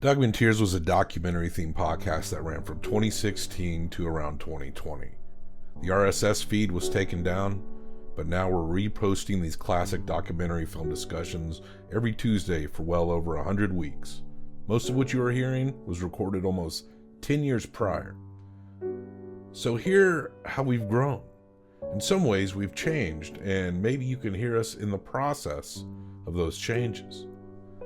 Documenteers was a documentary-themed podcast that ran from 2016 to around 2020. The RSS feed was taken down, but now we're reposting these classic documentary film discussions every Tuesday for well over 100 weeks. Most of what you are hearing was recorded almost 10 years prior. So hear how we've grown. In some ways, we've changed, and maybe you can hear us in the process of those changes.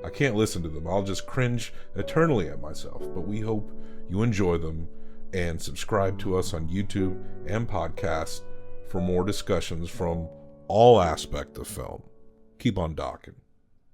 I can't listen to them. I'll just cringe eternally at myself, but we hope you enjoy them and subscribe to us on YouTube and podcast for more discussions from all aspects of film. Keep on docking.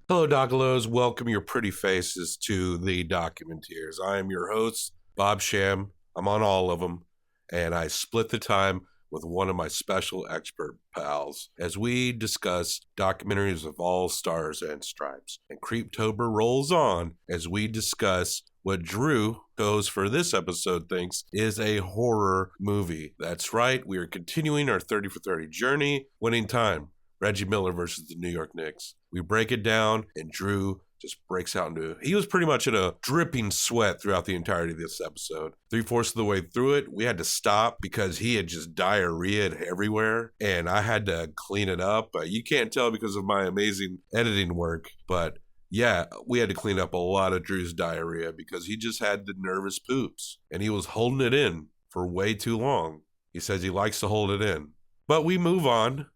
Hello, Docalos. Welcome your pretty faces to the Documenteers. I am your host, Bob Sham. I'm on all of them, and I split the time with one of my special expert pals as we discuss documentaries of all stars and stripes. And Creeptober rolls on as we discuss what Drew goes for this episode thinks is a horror movie. That's right, we are continuing our 30 for 30 journey. Winning time, Reggie Miller versus the New York Knicks. We break it down, and Drew just breaks out into, he was pretty much in a dripping sweat throughout the entirety of this episode. 3/4 of the way through it, we had to stop because he had just diarrhea everywhere, and I had to clean it up. You can't tell because of my amazing editing work, but yeah, we had to clean up a lot of Drew's diarrhea because he just had the nervous poops, and he was holding it in for way too long. He says he likes to hold it in. But we move on.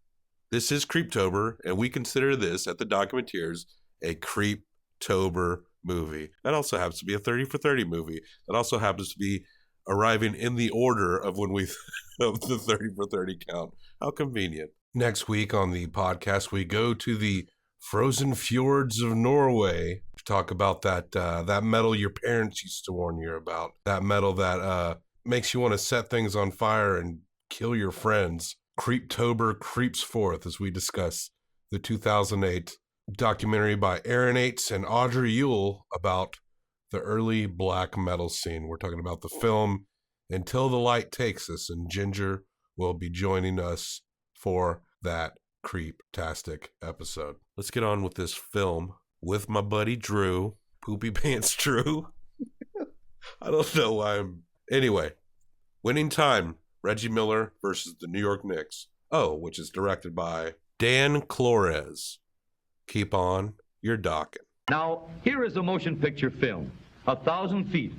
This is Creeptober, and we consider this at the Documenteers a Creeptober movie. That also happens to be a 30 for 30 movie. That also happens to be arriving in the order of when we of the 30 for 30 count. How convenient. Next week on the podcast, we go to the frozen fjords of Norway to talk about that metal your parents used to warn you about. That metal that makes you want to set things on fire and kill your friends. Creeptober creeps forth as we discuss the 2008 documentary by Aaron Aites and Audrey Yule about the early black metal scene. We're talking about the film Until the Light Takes Us, and Ginger will be joining us for that creep-tastic episode. Let's get on with this film with my buddy Drew. Poopy Pants Drew. I don't know why Anyway, Winning Time, Reggie Miller versus the New York Knicks. Which is directed by Dan Flores. Keep on your docking. Now, here is a motion picture film. 1,000 feet,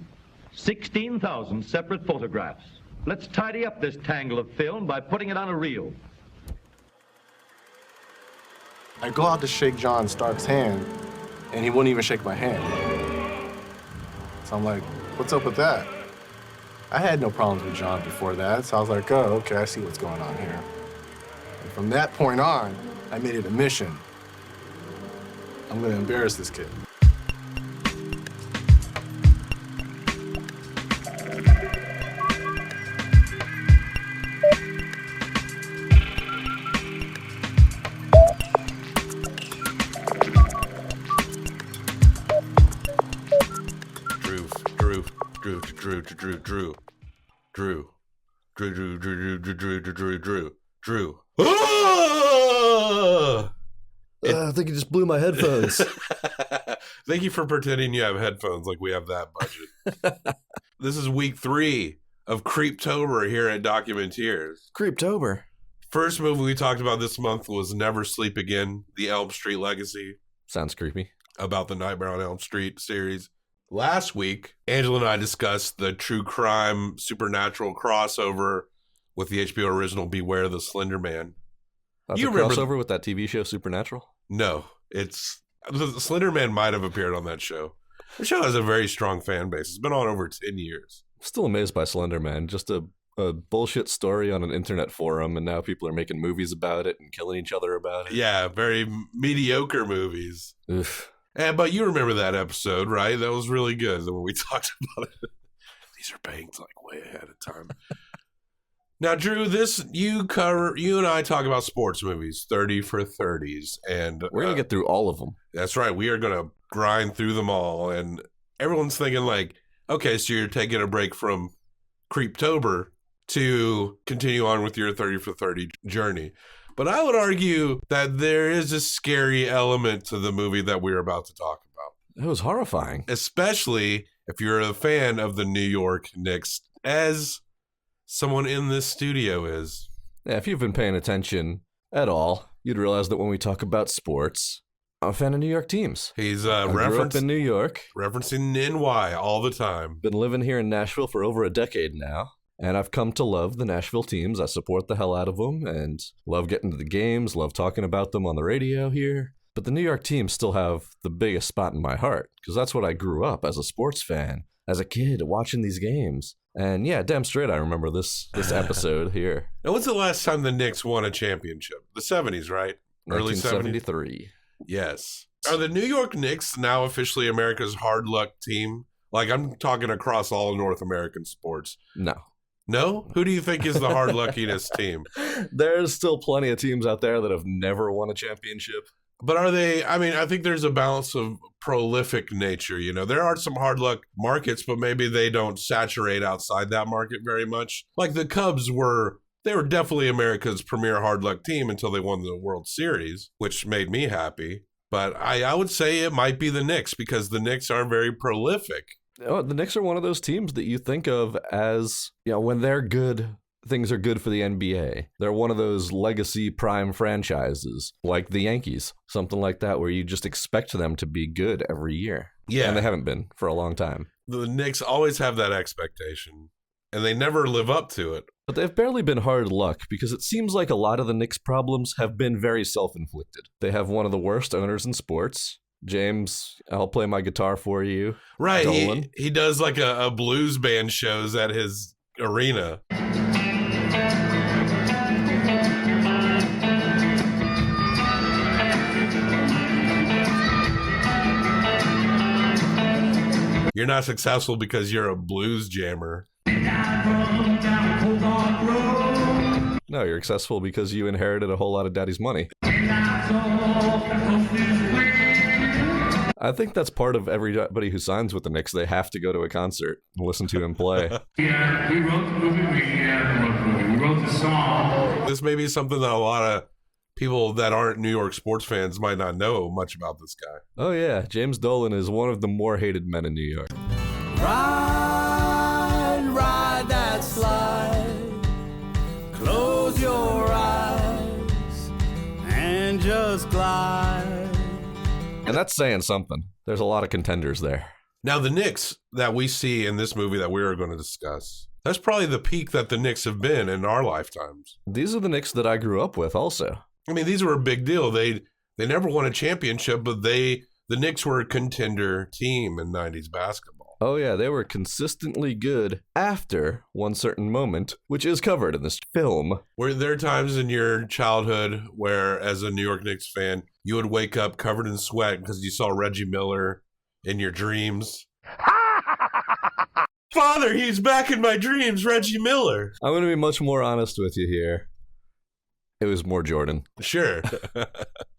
16,000 separate photographs. Let's tidy up this tangle of film by putting it on a reel. I go out to shake John Stark's hand, and he wouldn't even shake my hand. So I'm like, what's up with that? I had no problems with John before that, so I was like, oh, okay, I see what's going on here. And from that point on, I made it a mission. I'm gonna embarrass this kid. Drew. I think you just blew my headphones. Thank you for pretending you have headphones like we have that budget. This is week 3 of Creeptober here at Documenteers. Creeptober. First movie we talked about this month was Never Sleep Again, the Elm Street Legacy. Sounds creepy. About the Nightmare on Elm Street series. Last week, Angela and I discussed the true crime supernatural crossover with the HBO original Beware the Slender Man. That's You a remember crossover with that TV show Supernatural? No, it's the Slender Man might have appeared on that show. The show has a very strong fan base. It's been on over 10 years. I'm still amazed by Slender Man. Just a bullshit story on an internet forum, and now people are making movies about it and killing each other about it. Yeah, very mediocre movies. Oof. But you remember that episode, right? That was really good when we talked about it. These are banked like way ahead of time. Now, Drew, you and I talk about sports movies, 30 for 30s, and we're gonna get through all of them. That's right. We are gonna grind through them all, and everyone's thinking like, okay, so you're taking a break from Creeptober to continue on with your 30 for 30 journey. But I would argue that there is a scary element to the movie that we're about to talk about. It was horrifying. Especially if you're a fan of the New York Knicks, as someone in this studio is. Yeah, if you've been paying attention at all, you'd realize that when we talk about sports, I'm a fan of New York teams. He's I grew up in New York. referencing NY all the time. Been living here in Nashville for over a decade now, and I've come to love the Nashville teams. I support the hell out of them and love getting to the games, love talking about them on the radio here. But the New York teams still have the biggest spot in my heart, because that's what I grew up as a sports fan, as a kid watching these games. And yeah, damn straight I remember this episode here. Now, when's the last time the Knicks won a championship? The 70s, right? Early 70s? 1973. Yes. Are the New York Knicks now officially America's hard luck team? Like, I'm talking across all North American sports. No. No? Who do you think is the hard luckiness team? There's still plenty of teams out there that have never won a championship. But are they, I mean, I think there's a balance of prolific nature. You know, there are some hard luck markets, but maybe they don't saturate outside that market very much. Like the Cubs they were definitely America's premier hard luck team until they won the World Series, which made me happy. But I would say it might be the Knicks because the Knicks are very prolific. Oh, the Knicks are one of those teams that you think of as, you know, when they're good, things are good for the NBA. They're one of those legacy prime franchises, like the Yankees, something like that, where you just expect them to be good every year. Yeah. And they haven't been for a long time. The Knicks always have that expectation, and they never live up to it. But they've barely been hard luck because it seems like a lot of the Knicks' problems have been very self-inflicted. They have one of the worst owners in sports. James, I'll play my guitar for you. Right. He does like a blues band shows at his arena. You're not successful because you're a blues jammer. No, you're successful because you inherited a whole lot of daddy's money. I think that's part of everybody who signs with the Knicks. They have to go to a concert and listen to him play. Yeah, we wrote the movie, we wrote the song. This may be something that a lot of people that aren't New York sports fans might not know much about this guy. Oh yeah, James Dolan is one of the more hated men in New York. Ride that slide. Close your eyes and just glide. And that's saying something. There's a lot of contenders there. Now, the Knicks that we see in this movie that we are going to discuss, that's probably the peak that the Knicks have been in our lifetimes. These are the Knicks that I grew up with also. I mean, these were a big deal. They never won a championship, but the Knicks were a contender team in 90s basketball. Oh yeah, they were consistently good after one certain moment, which is covered in this film. Were there times in your childhood where, as a New York Knicks fan, you would wake up covered in sweat because you saw Reggie Miller in your dreams? Father, he's back in my dreams, Reggie Miller. I'm going to be much more honest with you here. It was more Jordan. Sure.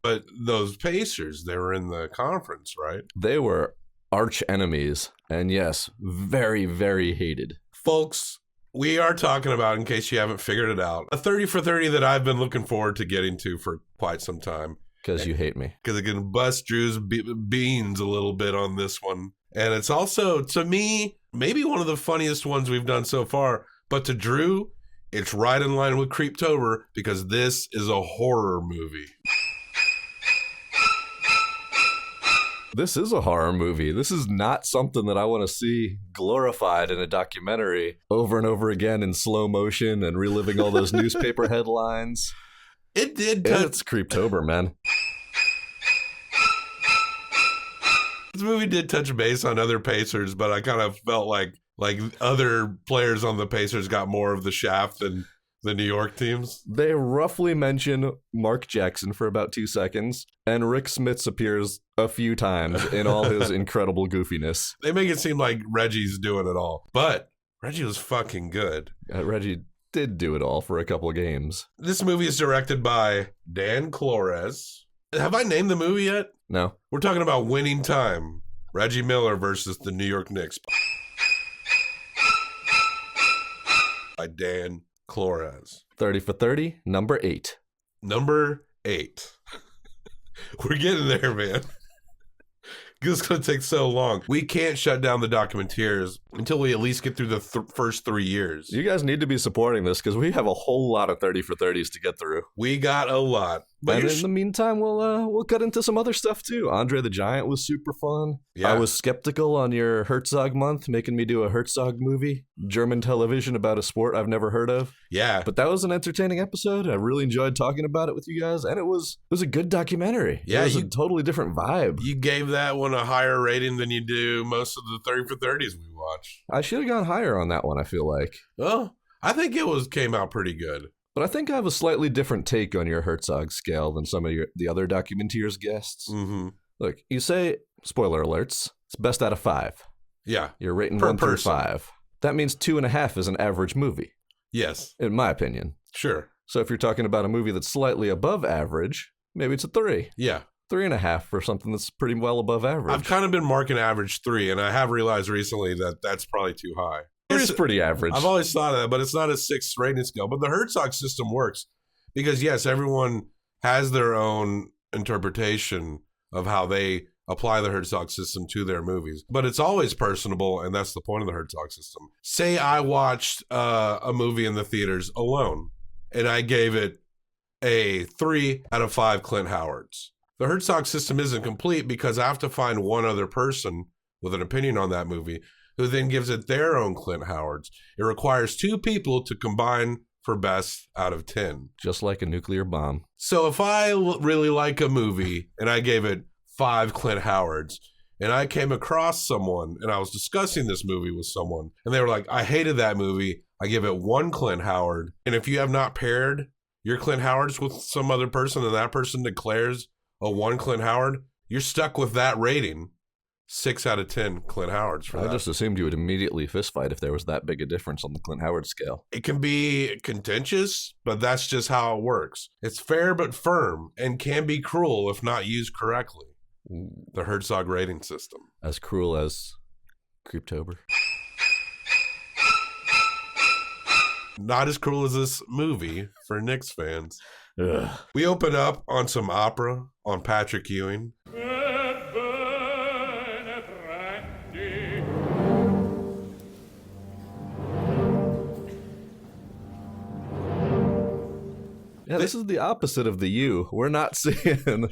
But those Pacers, they were in the conference, right? They were arch enemies. And yes, very, very hated. Folks, we are talking about, in case you haven't figured it out, a 30 for 30 that I've been looking forward to getting to for quite some time. Because you hate me. Because I can bust Drew's beans a little bit on this one. And it's also, to me, maybe one of the funniest ones we've done so far. But to Drew, it's right in line with Creeptober because this is a horror movie. This is a horror movie. This is not something that I want to see glorified in a documentary over and over again in slow motion and reliving all those newspaper headlines. It did. It's Creeptober, man. This movie did touch base on other Pacers, but I kind of felt like other players on the Pacers got more of the shaft than the New York teams. They roughly mention Mark Jackson for about 2 seconds, and Rick Smits appears a few times in all his incredible goofiness. They make it seem like Reggie's doing it all, but Reggie was fucking good. Reggie did do it all for a couple of games. This movie is directed by Dan Flores. Have I named the movie yet? No. We're talking about Winning Time. Reggie Miller versus the New York Knicks. By Dan Flores. 30 for 30, number 8. Number 8. We're getting there, man. It's going to take so long. We can't shut down the Documenteers until we at least get through the first 3 years. You guys need to be supporting this because we have a whole lot of 30 for 30s to get through. We got a lot. But and in the meantime, we'll cut into some other stuff too. Andre the Giant was super fun. Yeah. I was skeptical on your Herzog month, making me do a Herzog movie, German television about a sport I've never heard of. Yeah. But that was an entertaining episode. I really enjoyed talking about it with you guys, and it was a good documentary. Yeah, it was a totally different vibe. You gave that one a higher rating than you do most of the 30 for 30s we watch. I should have gone higher on that one, I feel like. Well, I think it came out pretty good. But I think I have a slightly different take on your Herzog scale than some of the other Documenteers guests. Mm-hmm. Look, you say, spoiler alerts, it's best out of 5. Yeah. You're rating Per 1 through person. 5. That means 2.5 is an average movie, Yes. in my opinion. Sure. So if you're talking about a movie that's slightly above average, maybe it's a 3. Yeah. 3.5 for something that's pretty well above average. I've kind of been marking average 3, and I have realized recently that that's probably too high. 3 is pretty average. I've always thought of that, but it's not a 6 rating scale. But the Herzog system works because, yes, everyone has their own interpretation of how they apply the Herzog system to their movies. But it's always personable, and that's the point of the Herzog system. Say I watched a movie in the theaters alone, and I gave it a 3 out of 5 Clint Howards. The Herzog system isn't complete because I have to find one other person with an opinion on that movie who then gives it their own Clint Howards. It requires 2 people to combine for best out of 10. Just like a nuclear bomb. So if I really like a movie and I gave it 5 Clint Howards, and I came across someone and I was discussing this movie with someone, and they were like, I hated that movie, I give it 1 Clint Howard. And if you have not paired your Clint Howards with some other person and that person declares a 1 Clint Howard, you're stuck with that rating. 6 out of 10 Clint Howards for that. I just assumed you would immediately fistfight if there was that big a difference on the Clint Howard scale. It can be contentious, but that's just how it works. It's fair but firm and can be cruel if not used correctly. The Herzog rating system. As cruel as Creeptober. Not as cruel as this movie for Knicks fans. Ugh. We open up on some opera on Patrick Ewing. Yeah, this is the opposite of the U. We're not seeing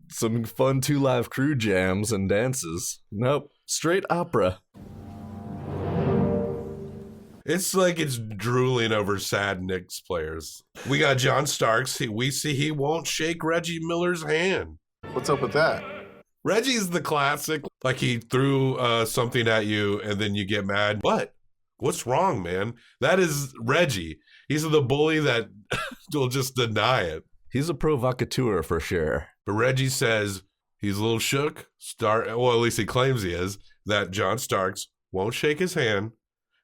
some fun 2 Live Crew jams and dances. Nope, straight opera. It's like it's drooling over sad Knicks players. We got John Starks. We see he won't shake Reggie Miller's hand. What's up with that? Reggie's the classic. Like he threw something at you and then you get mad. What? What's wrong, man? That is Reggie. He's the bully that will just deny it. He's a provocateur for sure. But Reggie says he's a little shook. Well, at least he claims he is. That John Starks won't shake his hand.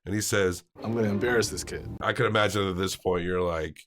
And he says, I'm going to embarrass this kid. I can imagine at this point you're like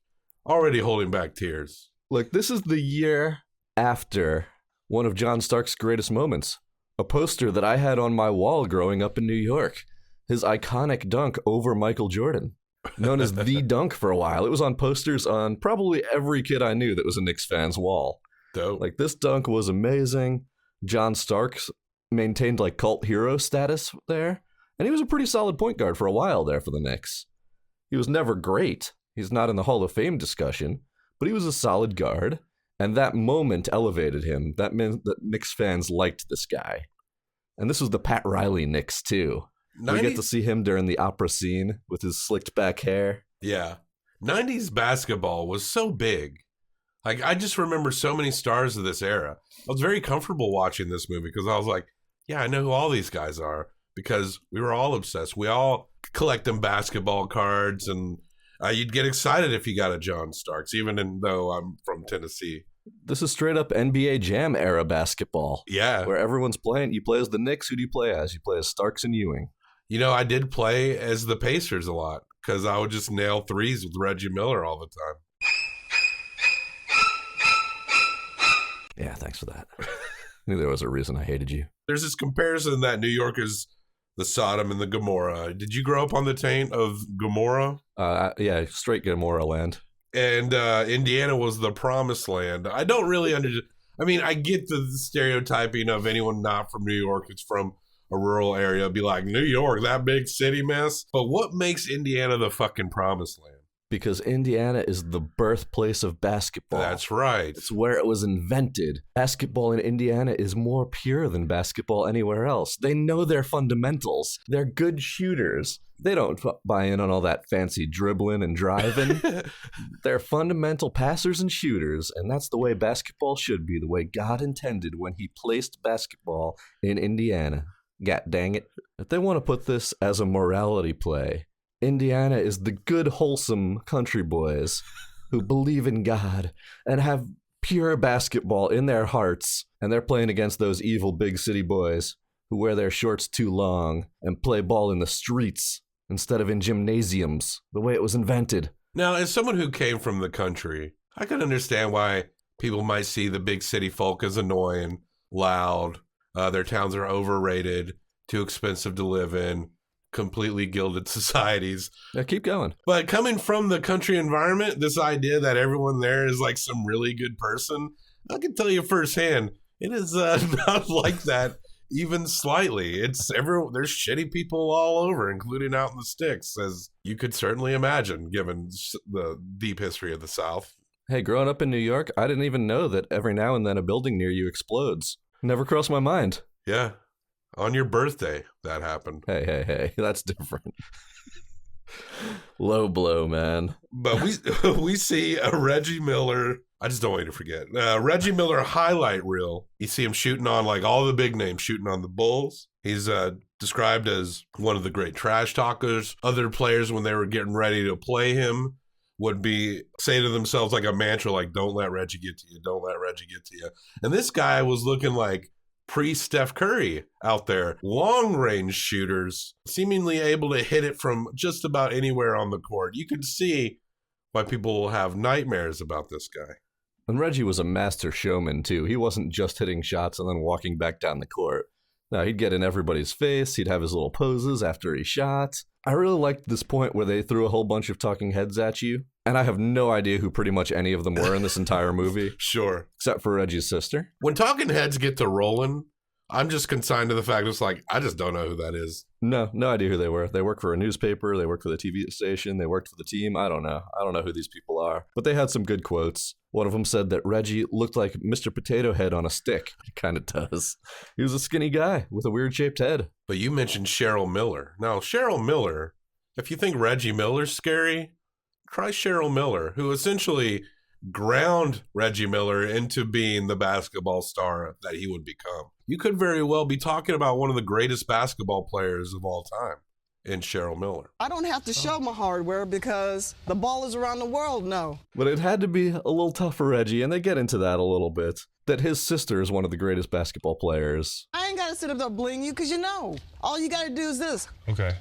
already holding back tears. Look, this is the year after one of John Stark's greatest moments. A poster that I had on my wall growing up in New York. His iconic dunk over Michael Jordan. Known as The Dunk for a while. It was on posters on probably every kid I knew that was a Knicks fan's wall. Dope. Like, this dunk was amazing. John Starks maintained, like, cult hero status there. And he was a pretty solid point guard for a while there for the Knicks. He was never great. He's not in the Hall of Fame discussion. But he was a solid guard. And that moment elevated him. That meant that Knicks fans liked this guy. And this was the Pat Riley Knicks, too. We get to see him during the opera scene with his slicked back hair. Yeah. 90s basketball was so big. Like, I just remember so many stars of this era. I was very comfortable watching this movie because I was like, yeah, I know who all these guys are because we were all obsessed. We all collect them basketball cards, and you'd get excited if you got a John Starks, even though I'm from Tennessee. This is straight up NBA Jam era basketball. Yeah. Where everyone's playing. You play as the Knicks. Who do you play as? You play as Starks and Ewing. You know, I did play as the Pacers a lot because I would just nail threes with Reggie Miller all the time. Yeah, thanks for that. I knew there was a reason I hated you. There's this comparison that New York is the Sodom and the Gomorrah. Did you grow up on the taint of Gomorrah? Yeah, straight Gomorrah land. And Indiana was the promised land. I don't really I mean, I get the stereotyping of anyone not from New York who's from a rural area be like, New York, that big city mess. But what makes Indiana the fucking promised land? Because Indiana is the birthplace of basketball. That's right. It's where it was invented. Basketball in Indiana is more pure than basketball anywhere else. They know their fundamentals. They're good shooters. They don't buy in on all that fancy dribbling and driving. They're fundamental passers and shooters, and that's the way basketball should be, the way God intended when he placed basketball in Indiana. God dang it. If they want to put this as a morality play, Indiana is the good, wholesome country boys who believe in God and have pure basketball in their hearts, and they're playing against those evil big city boys who wear their shorts too long and play ball in the streets instead of in gymnasiums, the way it was invented. Now, as someone who came from the country, I can understand why people might see the big city folk as annoying, loud, their towns are overrated, too expensive to live in, completely gilded societies. Yeah, keep going. But coming from the country environment, this idea that everyone there is like some really good person, I can tell you firsthand, it is not like that even slightly. There's shitty people all over, including out in the sticks, as you could certainly imagine, given the deep history of the South. Hey, growing up in New York, I didn't even know that every now and then a building near you explodes. Never crossed my mind. Yeah. On your birthday, that happened. Hey, that's different. Low blow, man. But we see a Reggie Miller, I just don't want you to forget, Reggie Miller highlight reel. You see him shooting on like all the big names, shooting on the Bulls. He's described as one of the great trash talkers. Other players, when they were getting ready to play him, would say to themselves like a mantra, like, don't let Reggie get to you, don't let Reggie get to you. And this guy was looking like pre-Steph Curry out there. Long-range shooters, seemingly able to hit it from just about anywhere on the court. You could see why people will have nightmares about this guy. And Reggie was a master showman, too. He wasn't just hitting shots and then walking back down the court. No, he'd get in everybody's face. He'd have his little poses after he shot. I really liked this point where they threw a whole bunch of talking heads at you. And I have no idea who pretty much any of them were in this entire movie. Sure. Except for Reggie's sister. When talking heads get to rolling, I'm just consigned to the fact it's like, I just don't know who that is. No idea who they were. They work for a newspaper. They work for the TV station. They worked for the team. I don't know. I don't know who these people are. But they had some good quotes. One of them said that Reggie looked like Mr. Potato Head on a stick. He kind of does. He was a skinny guy with a weird-shaped head. But you mentioned Cheryl Miller. Now, Cheryl Miller, if you think Reggie Miller's scary, try Cheryl Miller, who essentially ground Reggie Miller into being the basketball star that he would become. You could very well be talking about one of the greatest basketball players of all time in Cheryl Miller. I don't have to show my hardware because the ballers around the world know. But it had to be a little tough for Reggie, and they get into that a little bit, that his sister is one of the greatest basketball players. I ain't got to sit up there bling you because you know. All you got to do is this. Okay.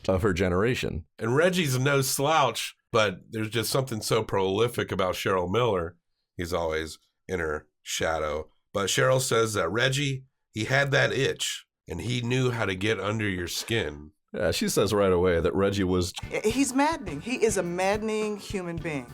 Of her generation. And Reggie's no slouch, but there's just something so prolific about Cheryl Miller. He's always in her shadow. But Cheryl says that Reggie, he had that itch, and he knew how to get under your skin. Yeah, she says right away that Reggie was... He's maddening. He is a maddening human being.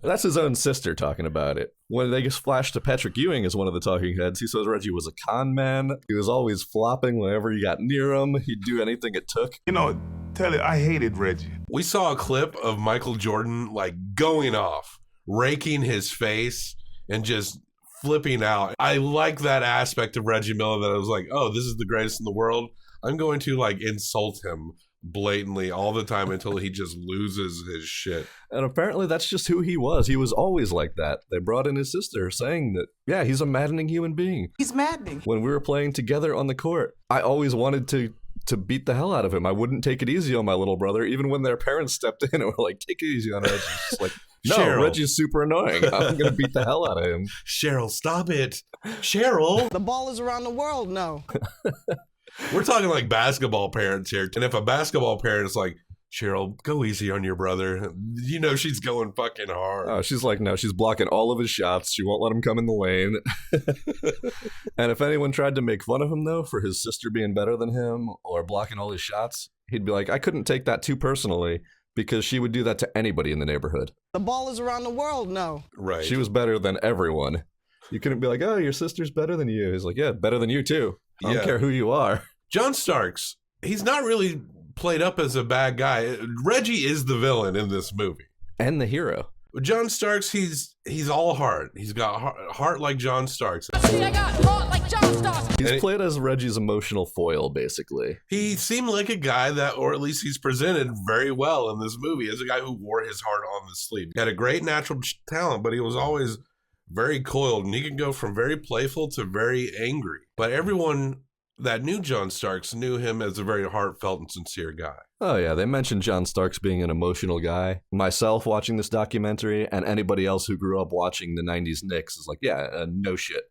That's his own sister talking about it. When they just flash to Patrick Ewing as one of the talking heads, he says Reggie was a con man. He was always flopping whenever you got near him. He'd do anything it took. You know, tell it, I hated Reggie. We saw a clip of Michael Jordan, like, going off, raking his face, and just flipping out. I like that aspect of Reggie Miller, that I was like, oh, this is the greatest in the world. I'm going to like insult him blatantly all the time until he just loses his shit. And apparently that's just who he was. He was always like that. They brought in his sister saying that, yeah, he's a maddening human being. He's maddening. When we were playing together on the court, I always wanted to beat the hell out of him. I wouldn't take it easy on my little brother, even when their parents stepped in and were like, take it easy on Reggie. It's like, no, Cheryl. Reggie's super annoying. I'm going to beat the hell out of him. Cheryl, stop it. Cheryl. The ballers around the world know. We're talking like basketball parents here. And if a basketball parent is like, Cheryl, go easy on your brother, you know she's going fucking hard. Oh, she's like, no, she's blocking all of his shots. She won't let him come in the lane. And if anyone tried to make fun of him, though, for his sister being better than him or blocking all his shots, he'd be like, I couldn't take that too personally because she would do that to anybody in the neighborhood. The ballers around the world know. Right. She was better than everyone. You couldn't be like, oh, your sister's better than you. He's like, yeah, better than you too. I don't care who you are. John Starks, he's not really played up as a bad guy. Reggie is the villain in this movie. And the hero. John Starks, he's all heart. He's got heart like John Starks. I got heart like John Starks. He's played as Reggie's emotional foil, basically. He seemed like a guy that, or at least he's presented very well in this movie, as a guy who wore his heart on the sleeve. He had a great natural talent, but he was always very coiled, and he can go from very playful to very angry. But everyone that knew John Starks knew him as a very heartfelt and sincere guy. Oh yeah, they mentioned John Starks being an emotional guy. Myself watching this documentary, and anybody else who grew up watching the 90s Knicks is like, yeah, no shit.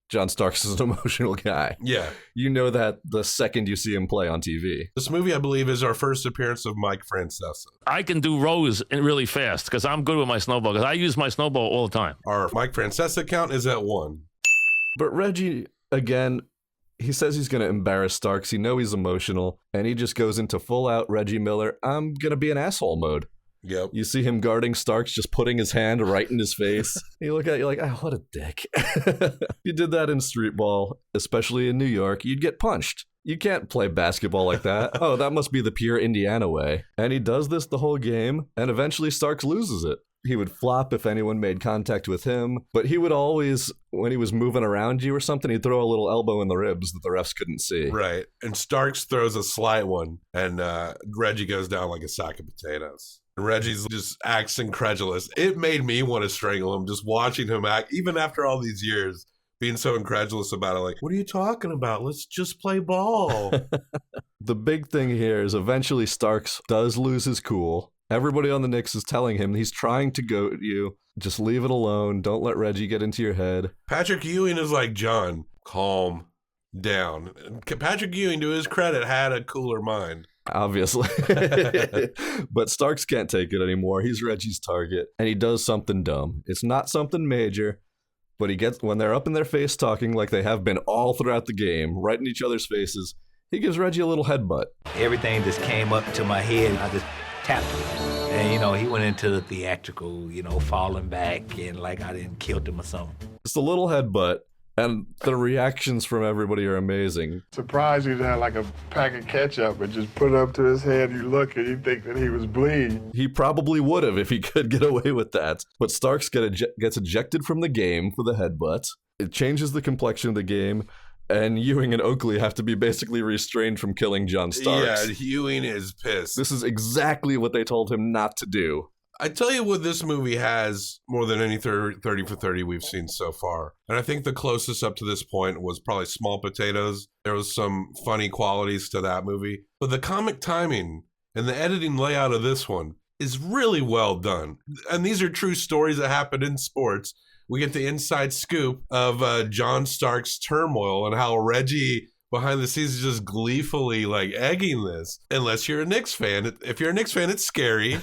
John Starks is an emotional guy. Yeah. You know that the second you see him play on TV. This movie, I believe, is our first appearance of Mike Francesa. I can do rows really fast because I'm good with my snowball, because I use my snowball all the time. Our Mike Francesa count is at 1. But Reggie, again, he says he's going to embarrass Starks. You know he's emotional, and he just goes into full-out Reggie Miller, I'm going to be an asshole mode. Yep. You see him guarding Starks, just putting his hand right in his face. You look at it, you're like, oh, what a dick. If you did that in street ball, especially in New York, you'd get punched. You can't play basketball like that. Oh, that must be the pure Indiana way. And he does this the whole game, and eventually Starks loses it. He would flop if anyone made contact with him, but he would always, when he was moving around you or something, he'd throw a little elbow in the ribs that the refs couldn't see. Right. And Starks throws a slight one, and Reggie goes down like a sack of potatoes. And Reggie's just acts incredulous. It made me want to strangle him just watching him act, even after all these years, being so incredulous about it. Like, what are you talking about? Let's just play ball. The big thing here is eventually Starks does lose his cool. Everybody on the Knicks is telling him he's trying to goat you. Just leave it alone. Don't let Reggie get into your head. Patrick Ewing is like, John, calm down. Patrick Ewing, to his credit, had a cooler mind. Obviously. But Starks can't take it anymore. He's Reggie's target, and he does something dumb. It's not something major, but he gets, when they're up in their face talking like they have been all throughout the game, right in each other's faces, he gives Reggie a little headbutt. Everything just came up to my head, and I just tapped him. And, he went into the theatrical, falling back and like I didn't kill him or something. Just a little headbutt, and the reactions from everybody are amazing. Surprised you had like a pack of ketchup and just put it up to his head. You look and you think that he was bleeding. He probably would have if he could get away with that. But Starks gets ejected from the game for the headbutt. It changes the complexion of the game. And Ewing and Oakley have to be basically restrained from killing John Starks. Yeah, Ewing is pissed. This is exactly what they told him not to do. I tell you what this movie has more than any 30 for 30 we've seen so far. And I think the closest up to this point was probably Small Potatoes. There was some funny qualities to that movie. But the comic timing and the editing layout of this one is really well done. And these are true stories that happen in sports. We get the inside scoop of John Starks' turmoil and how Reggie behind the scenes is just gleefully like egging this. Unless you're a Knicks fan. If you're a Knicks fan, it's scary.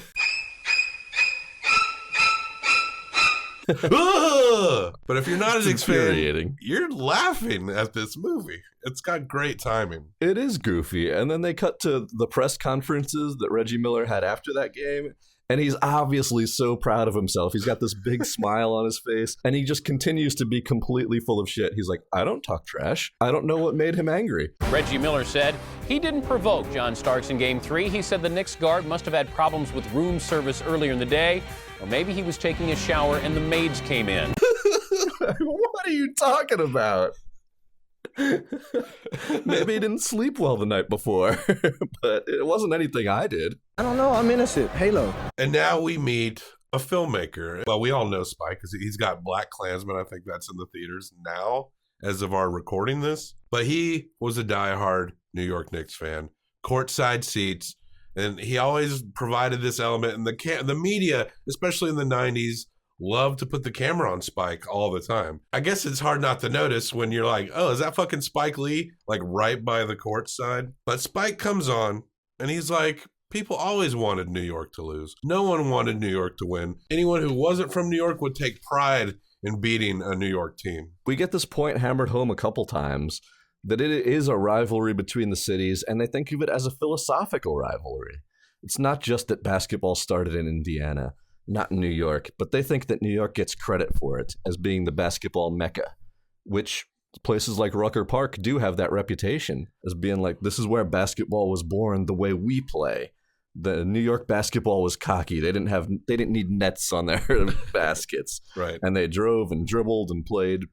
But if you're not a Knicks fan, you're laughing at this movie. It's got great timing. It is goofy. And then they cut to the press conferences that Reggie Miller had after that game. And he's obviously so proud of himself. He's got this big smile on his face, and he just continues to be completely full of shit. He's like, I don't talk trash. I don't know what made him angry. Reggie Miller said he didn't provoke John Starks in Game 3. He said the Knicks guard must have had problems with room service earlier in the day, or maybe he was taking a shower and the maids came in. What are you talking about? Maybe he didn't sleep well the night before, but it wasn't anything I did. I don't know. I'm innocent. Halo. And now we meet a filmmaker. Well, we all know Spike because he's got Black Klansman. I think that's in the theaters now as of our recording this. But he was a diehard New York Knicks fan, courtside seats. And he always provided this element. And the media, especially in the 90s, loved to put the camera on Spike all the time. I guess it's hard not to notice when you're like, oh, is that fucking Spike Lee? Like right by the court side. But Spike comes on and he's like, people always wanted New York to lose. No one wanted New York to win. Anyone who wasn't from New York would take pride in beating a New York team. We get this point hammered home a couple times that it is a rivalry between the cities, and they think of it as a philosophical rivalry. It's not just that basketball started in Indiana. not in New York, but they think that New York gets credit for it as being the basketball mecca, which places like Rucker Park do have that reputation as being like, this is where basketball was born the way we play. The New York basketball was cocky. They didn't need nets on their baskets. Right. And they drove and dribbled and played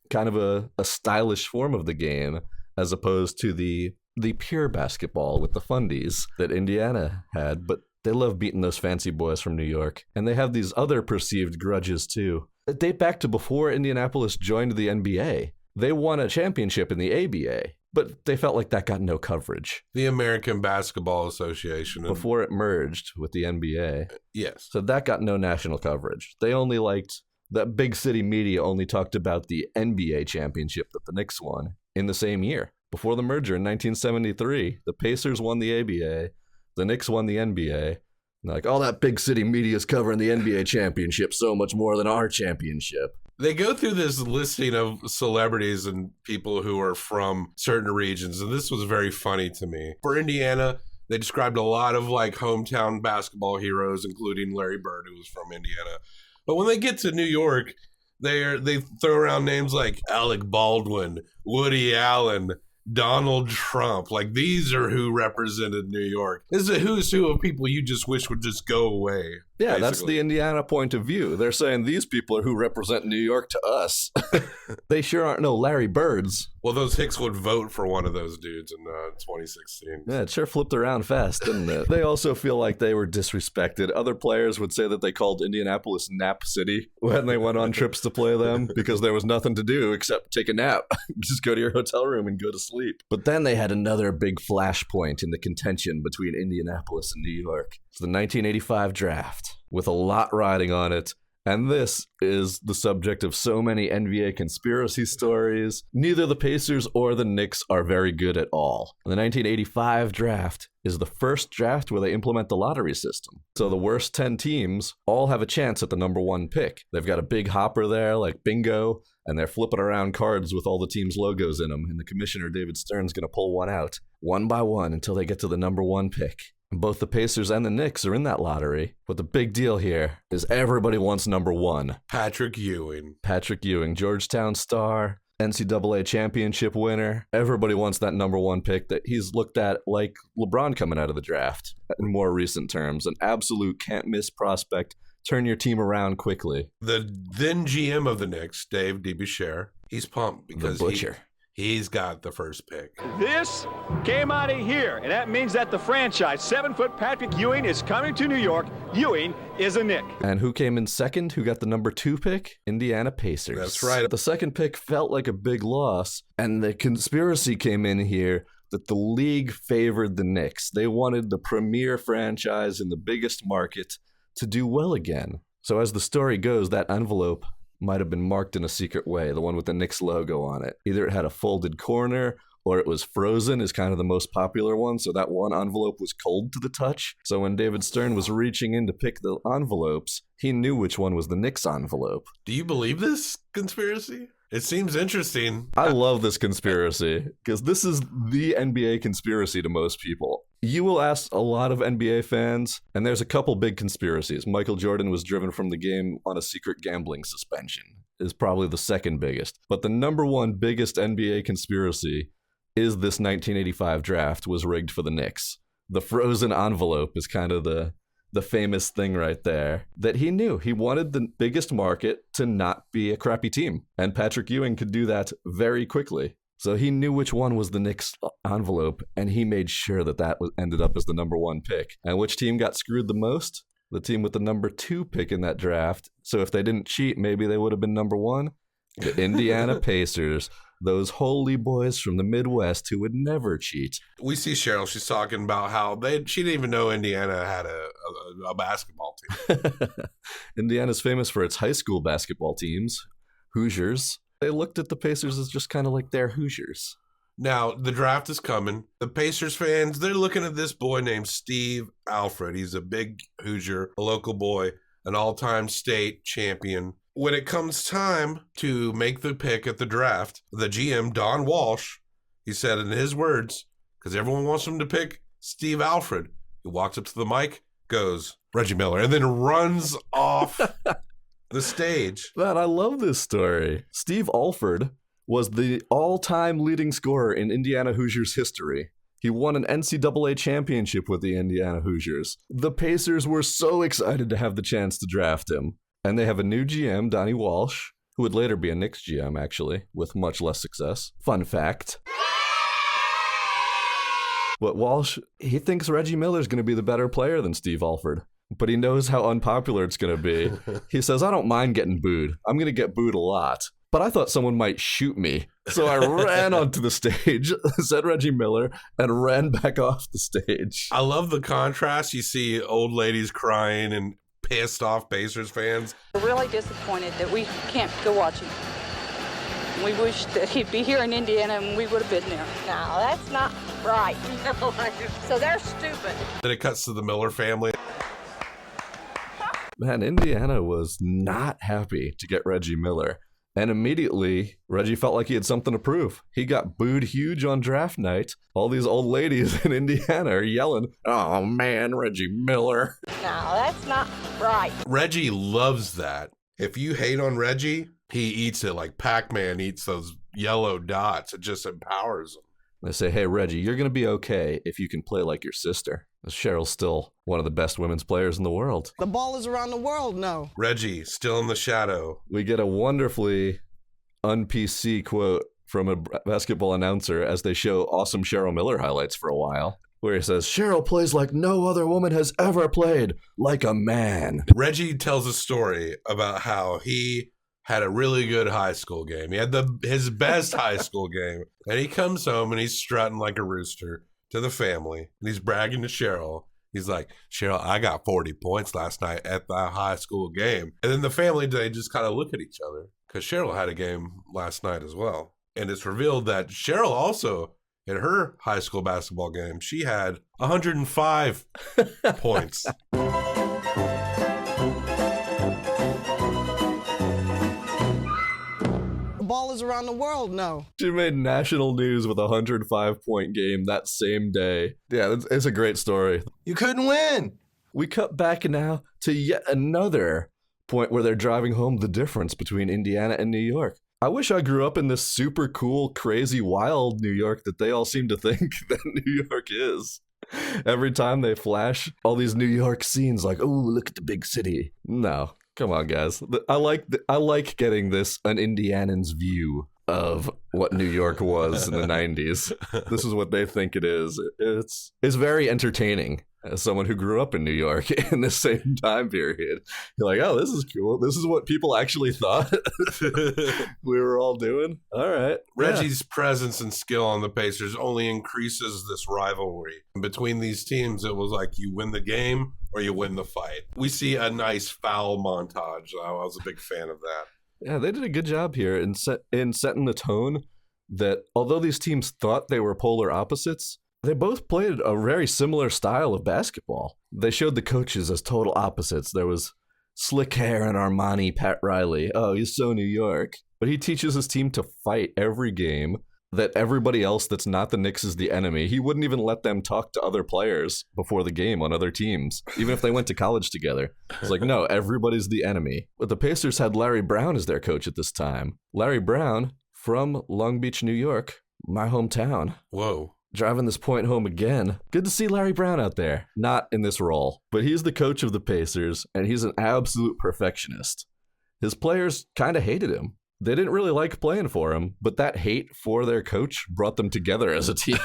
kind of a stylish form of the game as opposed to the pure basketball with the fundies that Indiana had. But they love beating those fancy boys from New York. And they have these other perceived grudges too. They date back to before Indianapolis joined the NBA. They won a championship in the ABA, but they felt like that got no coverage. The American Basketball Association. Before it merged with the NBA. Yes. So that got no national coverage. They only liked, that big city media only talked about the NBA championship that the Knicks won in the same year. Before the merger in 1973, the Pacers won the ABA, the Knicks won the NBA. And like, all that big city media is covering the NBA championship so much more than our championship. They go through this listing of celebrities and people who are from certain regions, and this was very funny to me. For Indiana, they described a lot of like hometown basketball heroes, including Larry Bird, who was from Indiana. But when they get to New York, they throw around names like Alec Baldwin, Woody Allen, Donald Trump. Like, these are who represented New York. This is a who's who of people you just wish would just go away. Yeah, basically. That's the Indiana point of view. They're saying these people are who represent New York to us. They sure aren't no Larry Birds. Well, those Hicks would vote for one of those dudes in 2016. Yeah, it sure flipped around fast, didn't it? They also feel like they were disrespected. Other players would say that they called Indianapolis Nap City when they went on trips to play them because there was nothing to do except take a nap. Just go to your hotel room and go to sleep. But then they had another big flashpoint in the contention between Indianapolis and New York. It's the 1985 draft, with a lot riding on it. And this is the subject of so many NBA conspiracy stories. Neither the Pacers or the Knicks are very good at all. The 1985 draft is the first draft where they implement the lottery system. So the worst 10 teams all have a chance at the number one pick. They've got a big hopper there, like bingo, and they're flipping around cards with all the teams' logos in them. And the commissioner, David Stern's going to pull one out, one by one, until they get to the number one pick. Both the Pacers and the Knicks are in that lottery. But the big deal here is everybody wants number one. Patrick Ewing, Georgetown star, NCAA championship winner. Everybody wants that number one pick that he's looked at like LeBron coming out of the draft in more recent terms. An absolute can't-miss prospect. Turn your team around quickly. The then GM of the Knicks, Dave DeBusschere, he's pumped because the butcher. He's got the first pick. This came out of here, and that means that the franchise, 7-foot Patrick Ewing, is coming to New York. Ewing is a Knick. And who came in second? Who got the number 2 pick? Indiana Pacers. That's right. The second pick felt like a big loss, and the conspiracy came in here that the league favored the Knicks. They wanted the premier franchise in the biggest market to do well again. So as the story goes, that envelope might have been marked in a secret way, the one with the Knicks logo on it. Either it had a folded corner or it was frozen is kind of the most popular one, so that one envelope was cold to the touch. So when David Stern was reaching in to pick the envelopes, he knew which one was the Knicks envelope. Do you believe this conspiracy? It seems interesting. I love this conspiracy because this is the NBA conspiracy to most people. You will ask a lot of NBA fans, and there's a couple big conspiracies. Michael Jordan was driven from the game on a secret gambling suspension, is probably the second biggest. But the number one biggest NBA conspiracy is this 1985 draft was rigged for the Knicks. The frozen envelope is kind of the famous thing right there that he knew. He wanted the biggest market to not be a crappy team. And Patrick Ewing could do that very quickly. So he knew which one was the Knicks envelope, and he made sure that ended up as the number one pick. And which team got screwed the most? The team with the number 2 pick in that draft. So if they didn't cheat, maybe they would have been number 1. The Indiana Pacers. Those holy boys from the Midwest who would never cheat. We see Cheryl. She's talking about how she didn't even know Indiana had a basketball team. Indiana's famous for its high school basketball teams, Hoosiers. They looked at the Pacers as just kind of like their Hoosiers. Now, the draft is coming. The Pacers fans, they're looking at this boy named Steve Alfred. He's a big Hoosier, a local boy, an all-time state champion. When it comes time to make the pick at the draft, the GM, Don Walsh, he said in his words, because everyone wants him to pick Steve Alfred, he walks up to the mic goes Reggie Miller, and then runs off the stage. Man, I love this story. Steve Alford was the all-time leading scorer in Indiana Hoosiers history. He won an NCAA championship with the Indiana Hoosiers. The Pacers were so excited to have the chance to draft him. And they have a new GM, Donnie Walsh, who would later be a Knicks GM, actually, with much less success. Fun fact. But Walsh, he thinks Reggie Miller's going to be the better player than Steve Alford. But he knows how unpopular it's going to be. He says, I don't mind getting booed. I'm going to get booed a lot. But I thought someone might shoot me. So I ran onto the stage, said Reggie Miller, and ran back off the stage. I love the contrast. You see old ladies crying and pissed off Pacers fans. We're really disappointed that we can't go watch him. We wish that he'd be here in Indiana and we would have been there. No, that's not right. So they're stupid. Then it cuts to the Miller family. Man, Indiana was not happy to get Reggie Miller. And immediately, Reggie felt like he had something to prove. He got booed huge on draft night. All these old ladies in Indiana are yelling, oh man, Reggie Miller. No, that's not right. Reggie loves that. If you hate on Reggie, he eats it like Pac-Man eats those yellow dots. It just empowers him. They say, hey, Reggie, you're going to be okay if you can play like your sister. Cheryl's still one of the best women's players in the world. The ball is around the world now. Reggie, still in the shadow. We get a wonderfully un-PC quote from a basketball announcer as they show awesome Cheryl Miller highlights for a while, where he says, Cheryl plays like no other woman has ever played, like a man. Reggie tells a story about how he had a really good high school game. He had his best high school game. And he comes home and he's strutting like a rooster to the family. And he's bragging to Cheryl. He's like, Cheryl, I got 40 points last night at the high school game. And then the family, they just kind of look at each other because Cheryl had a game last night as well. And it's revealed that Cheryl also, in her high school basketball game, she had 105 points. Ball is around the world now. She made national news with a 105-point game that same day. Yeah, it's a great story. You couldn't win. We cut back now to yet another point where they're driving home the difference between Indiana and New York. I wish I grew up in this super cool, crazy, wild New York that they all seem to think that New York is. Every time they flash all these New York scenes like, oh, look at the big city. No. Come on, guys. I like getting this an Indianan's view of what New York was in the 90s. This is what they think it is. It's very entertaining as someone who grew up in New York in the same time period. You're like, oh, this is cool. This is what people actually thought we were all doing. All right. Reggie's presence and skill on the Pacers only increases this rivalry. Between these teams, it was like you win the game or you win the fight. We see a nice foul montage. I was a big fan of that. Yeah, they did a good job here in setting the tone that although these teams thought they were polar opposites, they both played a very similar style of basketball. They showed the coaches as total opposites. There was slick hair and Armani Pat Riley. Oh, he's so New York. But he teaches his team to fight every game, that everybody else that's not the Knicks is the enemy. He wouldn't even let them talk to other players before the game on other teams, even if they went to college together. It's like, no, everybody's the enemy. But the Pacers had Larry Brown as their coach at this time. Larry Brown from Long Beach, New York, my hometown. Whoa. Driving this point home again. Good to see Larry Brown out there. Not in this role, but he's the coach of the Pacers, and he's an absolute perfectionist. His players kind of hated him. They didn't really like playing for him, but that hate for their coach brought them together as a team.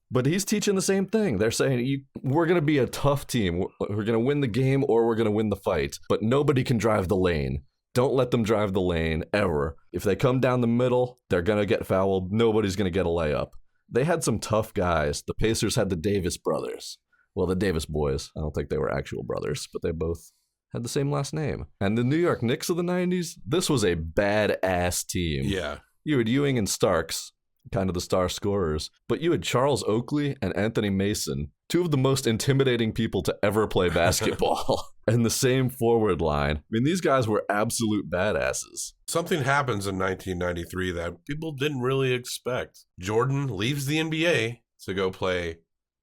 But he's teaching the same thing. They're saying, we're going to be a tough team. We're going to win the game or we're going to win the fight, but nobody can drive the lane. Don't let them drive the lane, ever. If they come down the middle, they're going to get fouled. Nobody's going to get a layup. They had some tough guys. The Pacers had the Davis brothers. Well, the Davis boys. I don't think they were actual brothers, but they both had the same last name. And the New York Knicks of the 90s, this was a badass team. Yeah. You had Ewing and Starks, kind of the star scorers, but you had Charles Oakley and Anthony Mason, two of the most intimidating people to ever play basketball, and the same forward line. I mean, these guys were absolute badasses. Something happens in 1993 that people didn't really expect. Jordan leaves the NBA to go play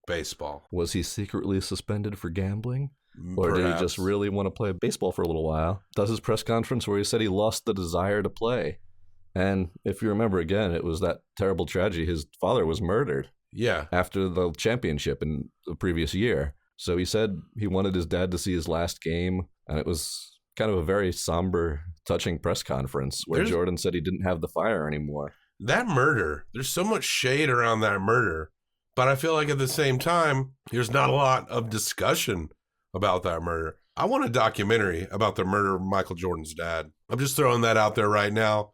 Baseball. Was he secretly suspended for gambling? Or did he Perhaps. just really want to play baseball for a little while? Does his press conference where he said he lost the desire to play. And if you remember again, it was that terrible tragedy. His father was murdered. Yeah. After the championship in the previous year. So he said he wanted his dad to see his last game. And it was kind of a very somber, touching press conference where Jordan said he didn't have the fire anymore. That murder, there's so much shade around that murder. But I feel like at the same time, there's not a lot of discussion about that murder. I want a documentary about the murder of Michael Jordan's dad. I'm just throwing that out there right now.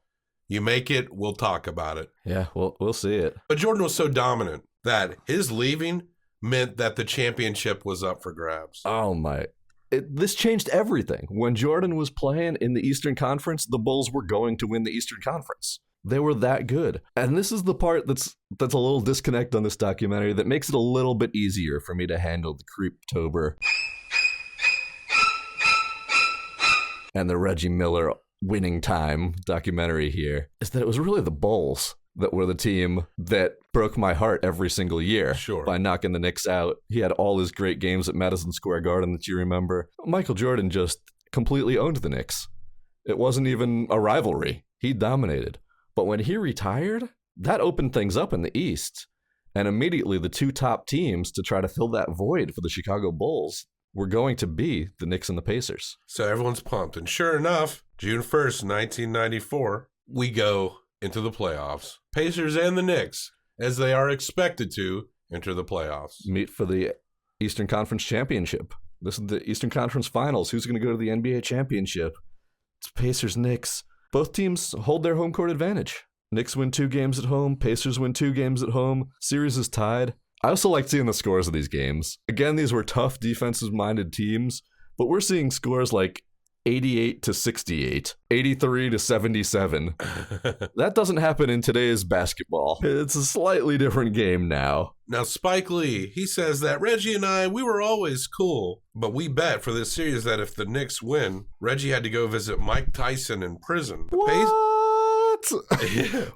You make it, we'll talk about it. Yeah, we'll see it. But Jordan was so dominant that his leaving meant that the championship was up for grabs. Oh my. This changed everything. When Jordan was playing in the Eastern Conference, the Bulls were going to win the Eastern Conference. They were that good. And this is the part that's a little disconnect on this documentary that makes it a little bit easier for me to handle the Creeptober and the Reggie Miller winning time documentary here, is that it was really the Bulls that were the team that broke my heart every single year. Sure. By knocking the Knicks out. He had all his great games at Madison Square Garden that you remember. Michael Jordan just completely owned the Knicks. It wasn't even a rivalry. He dominated. But when he retired, that opened things up in the East. And immediately the two top teams to try to fill that void for the Chicago Bulls were going to be the Knicks and the Pacers. So everyone's pumped. And sure enough, June 1st, 1994, we go into the playoffs. Pacers and the Knicks, as they are expected to, enter the playoffs. Meet for the Eastern Conference Championship. This is the Eastern Conference Finals. Who's going to go to the NBA Championship? It's Pacers, Knicks. Both teams hold their home court advantage. Knicks win 2 games at home. Pacers win 2 games at home. Series is tied. I also like seeing the scores of these games. Again, these were tough defensive-minded teams, but we're seeing scores like 88-68, 83-77. That doesn't happen in today's basketball. It's a slightly different game now. Now, Spike Lee, he says that Reggie and I, we were always cool, but we bet for this series that if the Knicks win, Reggie had to go visit Mike Tyson in prison. What?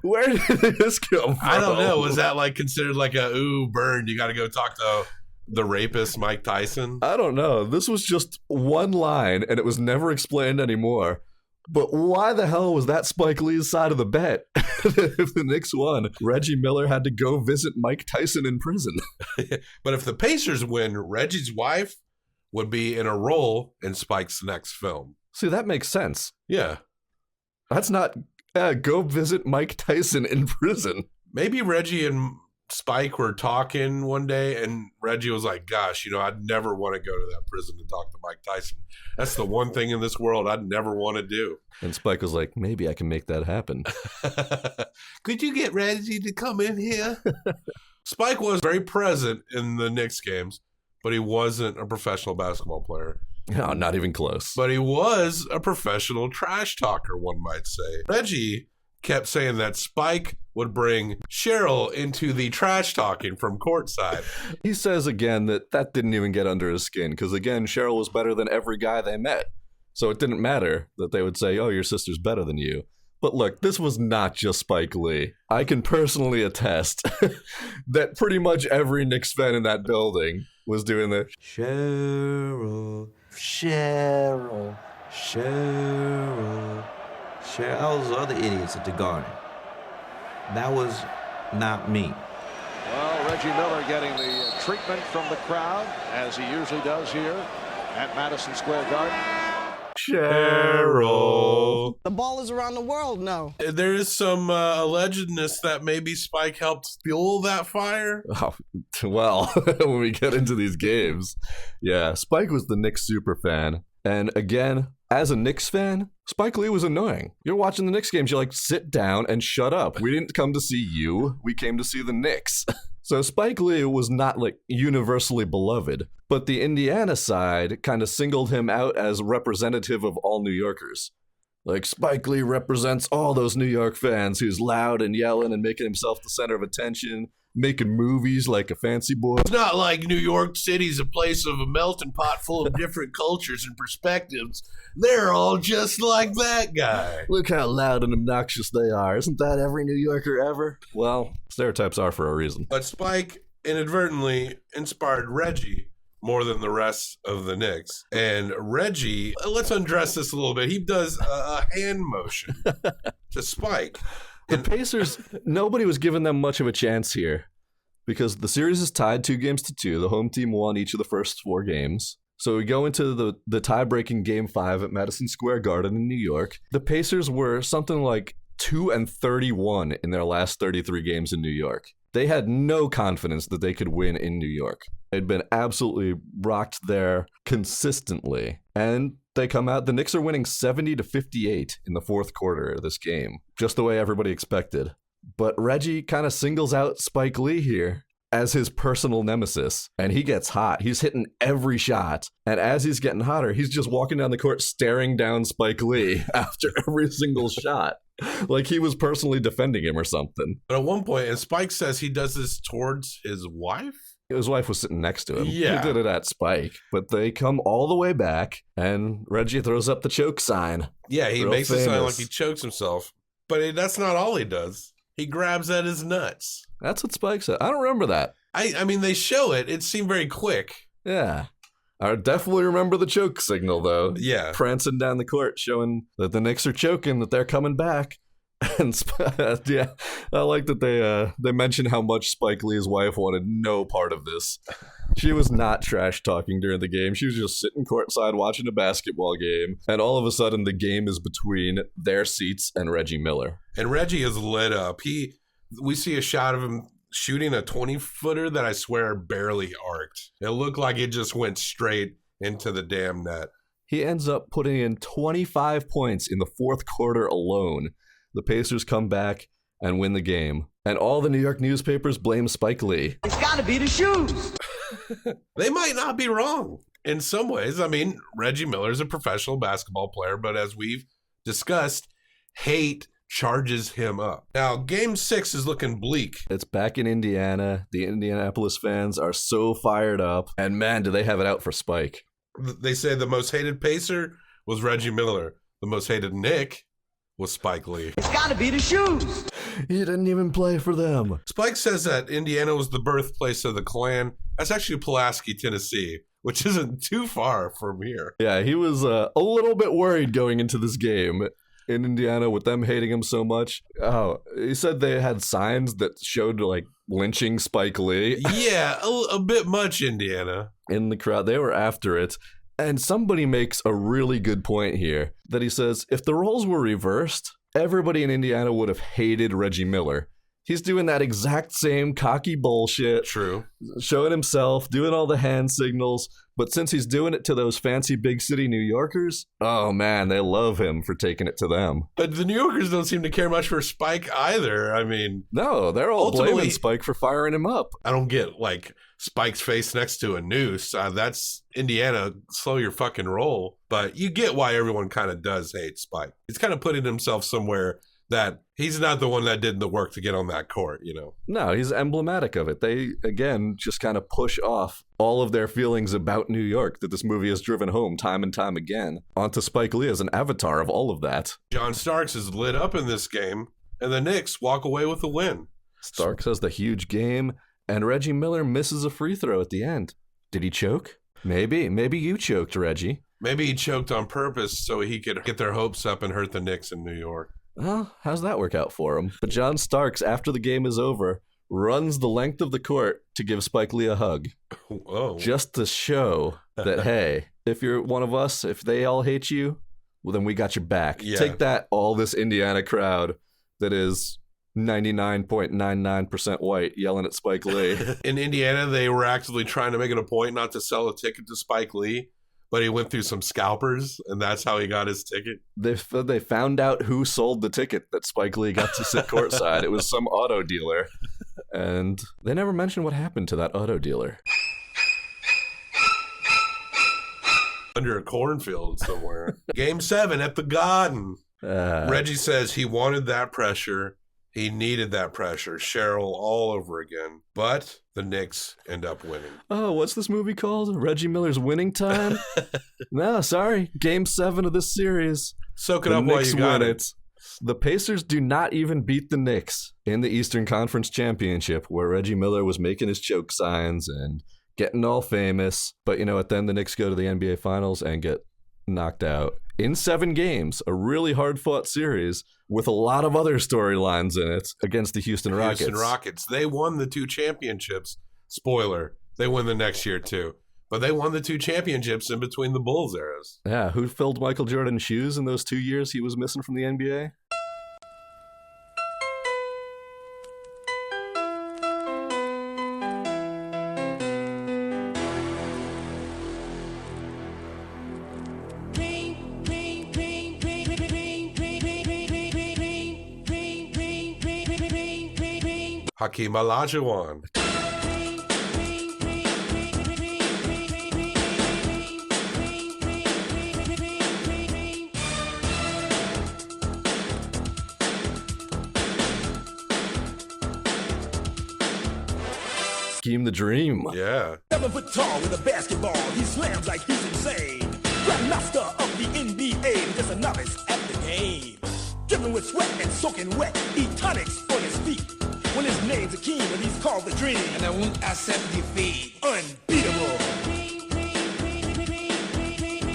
Where did this come from? I don't know. Was that like considered like a, ooh, burn, you got to go talk to the rapist Mike Tyson? I don't know. This was just one line, and it was never explained anymore. But why the hell was that Spike Lee's side of the bet? If the Knicks won, Reggie Miller had to go visit Mike Tyson in prison. But if the Pacers win, Reggie's wife would be in a role in Spike's next film. See, that makes sense. Yeah. That's not... go visit Mike Tyson in prison. Maybe Reggie and Spike were talking one day, and Reggie was like, gosh, I'd never want to go to that prison and talk to Mike Tyson. That's the one thing in this world I'd never want to do. And Spike was like, maybe I can make that happen. Could you get Reggie to come in here? Spike was very present in the Knicks games, but he wasn't a professional basketball player. No, not even close. But he was a professional trash talker, one might say. Reggie kept saying that Spike would bring Cheryl into the trash talking from courtside. He says again that didn't even get under his skin because, again, Cheryl was better than every guy they met. So it didn't matter that they would say, oh, your sister's better than you. But look, this was not just Spike Lee. I can personally attest that pretty much every Knicks fan in that building was doing the Cheryl, Cheryl, Cheryl, Cheryl. All those other idiots at the Garden. That was not me. Well, Reggie Miller getting the treatment from the crowd, as he usually does here at Madison Square Garden. Cheryl. The ball is around the world now. There is some allegedness that maybe Spike helped fuel that fire. Oh, well, when we get into these games, yeah, Spike was the Knicks super fan. And again, as a Knicks fan, Spike Lee was annoying. You're watching the Knicks games, you're like, sit down and shut up. We didn't come to see you. We came to see the Knicks. So Spike Lee was not like universally beloved, but the Indiana side kind of singled him out as representative of all New Yorkers. Like, Spike Lee represents all those New York fans who's loud and yelling and making himself the center of attention, making movies like a fancy boy. It's not like New York City's a place of a melting pot full of different cultures and perspectives. They're all just like that guy. Look how loud and obnoxious they are. Isn't that every New Yorker ever? Well, stereotypes are for a reason. But Spike inadvertently inspired Reggie more than the rest of the Knicks. And Reggie, let's undress this a little bit. He does a hand motion to Spike. The Pacers, nobody was giving them much of a chance here because the series is tied 2-2. The home team won each of the first 4 games. So we go into the tie-breaking Game 5 at Madison Square Garden in New York. The Pacers were something like 2-31 in their last 33 games in New York. They had no confidence that they could win in New York. They'd been absolutely rocked there consistently. And they come out, the Knicks are winning 70-58 in the fourth quarter of this game, just the way everybody expected. But Reggie kind of singles out Spike Lee here as his personal nemesis, and he gets hot. He's hitting every shot, and as he's getting hotter, he's just walking down the court staring down Spike Lee after every single shot, like he was personally defending him or something. But at one point, and Spike says he does this towards his wife? His wife was sitting next to him. Yeah. He did it at Spike, but they come all the way back, and Reggie throws up the choke sign. Yeah, he Real makes famous. it sound like he chokes himself, but that's not all he does. He grabs at his nuts. That's what Spike said. I don't remember that. I mean, they show it. It seemed very quick. Yeah. I definitely remember the choke signal, though. Yeah. Prancing down the court, showing that the Knicks are choking, that they're coming back. And yeah, I like that they mentioned how much Spike Lee's wife wanted no part of this. She was not trash talking during the game. She was just sitting courtside watching a basketball game, and all of a sudden the game is between their seats and Reggie Miller. And Reggie is lit up. We see a shot of him shooting a 20-footer that I swear barely arced. It looked like it just went straight into the damn net. He ends up putting in 25 points in the fourth quarter alone. The Pacers come back and win the game. And all the New York newspapers blame Spike Lee. It's gotta be the shoes. They might not be wrong in some ways. I mean, Reggie Miller is a professional basketball player, but as we've discussed, hate charges him up. Now, Game 6 is looking bleak. It's back in Indiana. The Indianapolis fans are so fired up. And man, do they have it out for Spike. They say the most hated Pacer was Reggie Miller. The most hated Knick was Spike Lee. It's gotta be the shoes. He didn't even play for them. Spike says that Indiana was the birthplace of the Klan. That's actually Pulaski, Tennessee, which isn't too far from here. Yeah, he was a little bit worried going into this game in Indiana with them hating him so much. Oh, he said they had signs that showed like lynching Spike Lee. Yeah, a bit much, Indiana. In the crowd, they were after it. And somebody makes a really good point here that he says, if the roles were reversed, everybody in Indiana would have hated Reggie Miller. He's doing that exact same cocky bullshit. True. Showing himself, doing all the hand signals. But since he's doing it to those fancy big city New Yorkers, oh man, they love him for taking it to them. But the New Yorkers don't seem to care much for Spike either. I mean, no, they're all blaming Spike for firing him up. I don't get like Spike's face next to a noose. That's Indiana. Slow your fucking roll. But you get why everyone kind of does hate Spike. He's kind of putting himself somewhere that he's not the one that did the work to get on that court, you know? No, he's emblematic of it. They, again, just kind of push off all of their feelings about New York that this movie has driven home time and time again onto Spike Lee as an avatar of all of that. John Starks is lit up in this game, and the Knicks walk away with the win. Starks has the huge game, and Reggie Miller misses a free throw at the end. Did he choke? Maybe. Maybe you choked, Reggie. Maybe he choked on purpose so he could get their hopes up and hurt the Knicks in New York. Well, how's that work out for him? But John Starks, after the game is over, runs the length of the court to give Spike Lee a hug. Whoa. Just to show that, hey, if you're one of us, if they all hate you, well, then we got your back. Yeah. Take that, all this Indiana crowd that is 99.99% white yelling at Spike Lee. In Indiana, they were actively trying to make it a point not to sell a ticket to Spike Lee. But he went through some scalpers, and that's how he got his ticket. They found out who sold the ticket that Spike Lee got to sit courtside. It was some auto dealer. And they never mentioned what happened to that auto dealer. Under a cornfield somewhere. Game 7 at the Garden. Reggie says he wanted that pressure. He needed that pressure. Cheryl all over again. But the Knicks end up winning. Oh, what's this movie called? Reggie Miller's Winning Time? No, sorry. Game 7 of this series. Soak it up while you got it. The Pacers do not even beat the Knicks in the Eastern Conference Championship, where Reggie Miller was making his choke signs and getting all famous. But you know what? Then the Knicks go to the NBA Finals and get knocked out in 7 games, a really hard-fought series with a lot of other storylines in it against the Houston Rockets. Houston Rockets. They won the 2 championships. Spoiler, they win the next year too. But they won the 2 championships in between the Bulls eras. Yeah, who filled Michael Jordan's shoes in those 2 years he was missing from the NBA? Hakeem Olajuwon. Scheme the Dream. Yeah. 7 foot tall with a basketball. He slams like he's insane. Grandmaster of the NBA, just a novice at the game. Dripping with sweat and soaking wet. Eat tonics on his feet. When his name's Akeem and he's called the Dream. And I won't accept defeat. Unbeatable.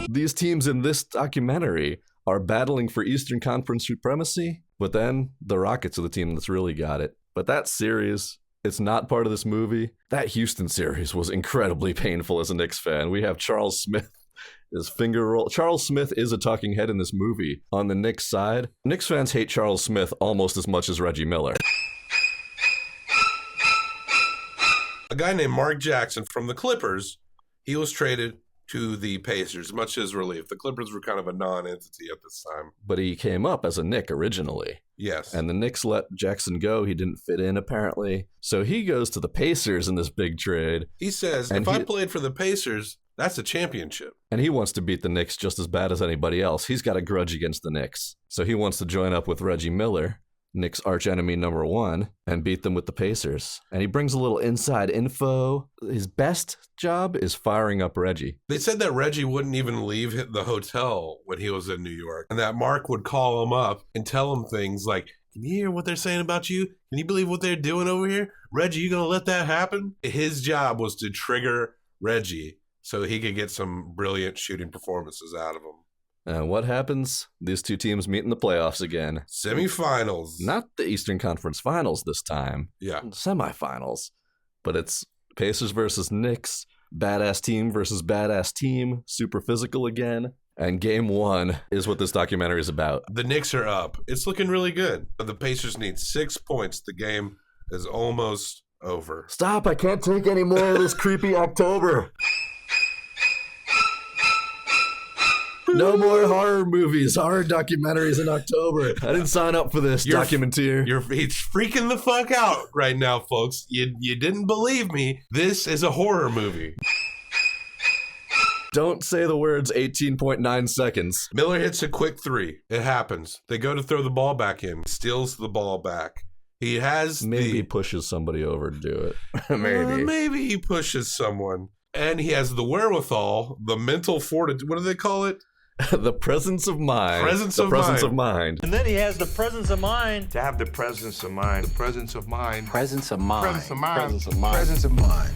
These teams in this documentary are battling for Eastern Conference supremacy, but then the Rockets are the team that's really got it. But that series, it's not part of this movie. That Houston series was incredibly painful as a Knicks fan. We have Charles Smith, his finger roll. Charles Smith is a talking head in this movie. On the Knicks side, Knicks fans hate Charles Smith almost as much as Reggie Miller. A guy named Mark Jackson from the Clippers, he was traded to the Pacers, much to his relief. The Clippers were kind of a non-entity at this time. But he came up as a Knick originally. Yes. And the Knicks let Jackson go. He didn't fit in, apparently. So he goes to the Pacers in this big trade. He says, if I played for the Pacers, that's a championship. And he wants to beat the Knicks just as bad as anybody else. He's got a grudge against the Knicks. So he wants to join up with Reggie Miller, Knicks archenemy number 1, and beat them with the Pacers. And he brings a little inside info. His best job is firing up Reggie. They said that Reggie wouldn't even leave the hotel when he was in New York, and that Mark would call him up and tell him things like, can you hear what they're saying about you? Can you believe what they're doing over here? Reggie, you gonna let that happen? His job was to trigger Reggie so he could get some brilliant shooting performances out of him. And what happens? These two teams meet in the playoffs again. Semifinals. Not the Eastern Conference Finals this time. Yeah. Semifinals. But it's Pacers versus Knicks. Badass team versus badass team. Super physical again. And game 1 is what this documentary is about. The Knicks are up. It's looking really good. But the Pacers need 6 points. The game is almost over. Stop. I can't take any more of this creepy October. No more horror movies, horror documentaries in October. I didn't sign up for this, Documenteer. He's freaking the fuck out right now, folks. You didn't believe me. This is a horror movie. Don't say the words 18.9 seconds. Miller hits a quick 3. It happens. They go to throw the ball back in. Steals the ball back. He has Maybe pushes somebody over to do it. Maybe he pushes someone. And he has the wherewithal, the mental fortitude. What do they call it? The presence of mind. Presence of mind. And then he has the presence of mind. To have the presence of mind. The presence of mind. Presence of mind. Presence of mind. Presence of mind. Presence of mind.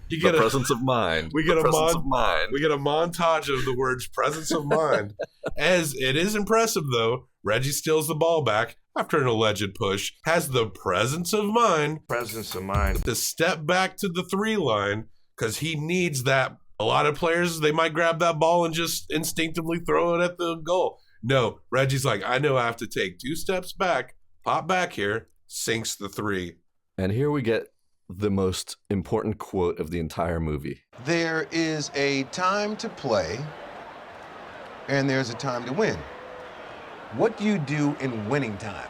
You get the presence of mind. We get a presence of mind. We get a montage of the words presence of mind. As it is impressive, though, Reggie steals the ball back after an alleged push, has the presence of mind. Presence of mind. To step back to the 3 line because he needs that. A lot of players, they might grab that ball and just instinctively throw it at the goal. No, Reggie's like, I know I have to take 2 steps back, pop back here, sinks the 3. And here we get the most important quote of the entire movie. There is a time to play, and there's a time to win. What do you do in winning time?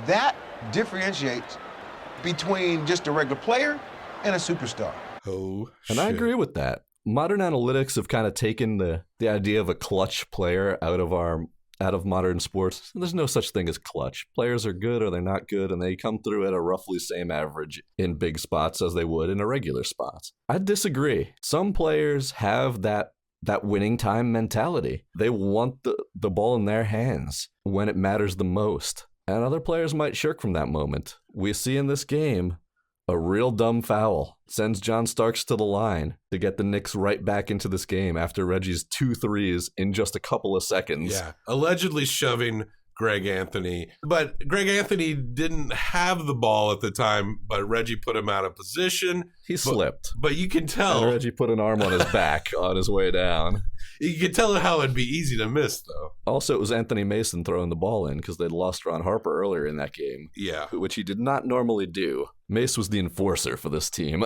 That differentiates between just a regular player and a superstar. Oh, and I agree with that. Modern analytics have kind of taken the idea of a clutch player out of modern sports. There's no such thing as clutch. Players are good or they're not good, and they come through at a roughly same average in big spots as they would in irregular spots. I disagree. Some players have that that winning time mentality. They want the ball in their hands when it matters the most. And other players might shirk from that moment. We see in this game a real dumb foul sends John Starks to the line to get the Knicks right back into this game after Reggie's 2 threes in just a couple of seconds. Yeah, allegedly shoving Greg Anthony. But Greg Anthony didn't have the ball at the time, but Reggie put him out of position. He slipped. But you can tell. And Reggie put an arm on his back on his way down. You can tell how it'd be easy to miss, though. Also, it was Anthony Mason throwing the ball in because they'd lost Ron Harper earlier in that game. Yeah. Which he did not normally do. Mace was the enforcer for this team.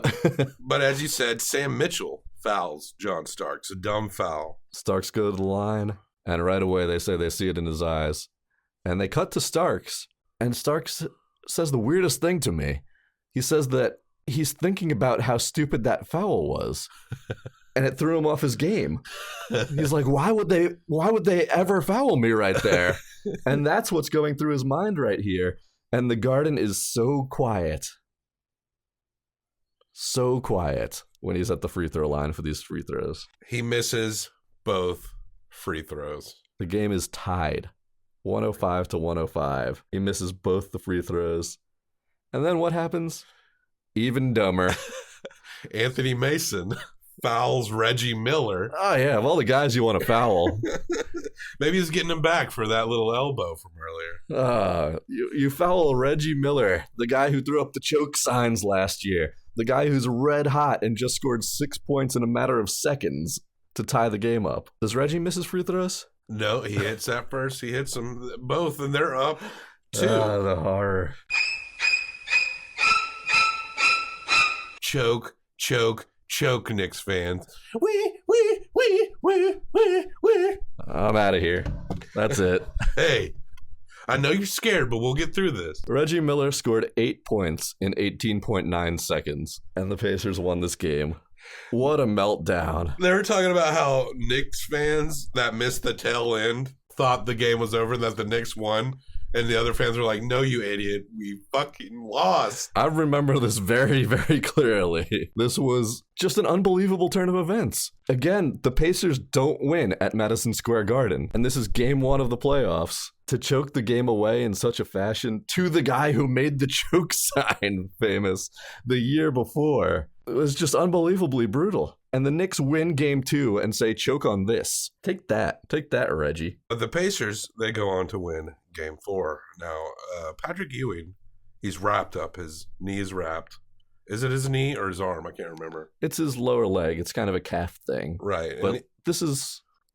But as you said, Sam Mitchell fouls John Starks. A dumb foul. Starks go to the line, and right away they say they see it in his eyes. And they cut to Starks, and Starks says the weirdest thing to me. He says that he's thinking about how stupid that foul was. And it threw him off his game. He's like, why would they ever foul me right there? And that's what's going through his mind right here. And the Garden is so quiet. So quiet when he's at the free throw line for these free throws. He misses both free throws. The game is tied. 105 to 105. He misses both the free throws. And then what happens? Even dumber. Anthony Mason fouls Reggie Miller. Oh, yeah. Of all the guys you want to foul. Maybe he's getting him back for that little elbow from earlier. You foul Reggie Miller, the guy who threw up the choke signs last year. The guy who's red hot and just scored 6 points in a matter of seconds to tie the game up. Does Reggie miss his free throws? No, he hits that first. He hits them both, and they're up 2. The horror. Choke, choke, choke, Knicks fans. We. I'm out of here. That's it. Hey, I know you're scared, but we'll get through this. Reggie Miller scored 8 points in 18.9 seconds, and the Pacers won this game. What a meltdown. They were talking about how Knicks fans that missed the tail end thought the game was over and that the Knicks won. And the other fans were like, no, you idiot. We fucking lost. I remember this very, very clearly. This was just an unbelievable turn of events. Again, the Pacers don't win at Madison Square Garden. And this is game 1 of the playoffs. To choke the game away in such a fashion to the guy who made the choke sign famous the year before. It was just unbelievably brutal. And the Knicks win game 2 and say, choke on this. Take that, Reggie. But the Pacers, they go on to win game 4. Now, Patrick Ewing, he's wrapped up. His knee is wrapped. Is it his knee or his arm? I can't remember. It's his lower leg. It's kind of a calf thing. Right. But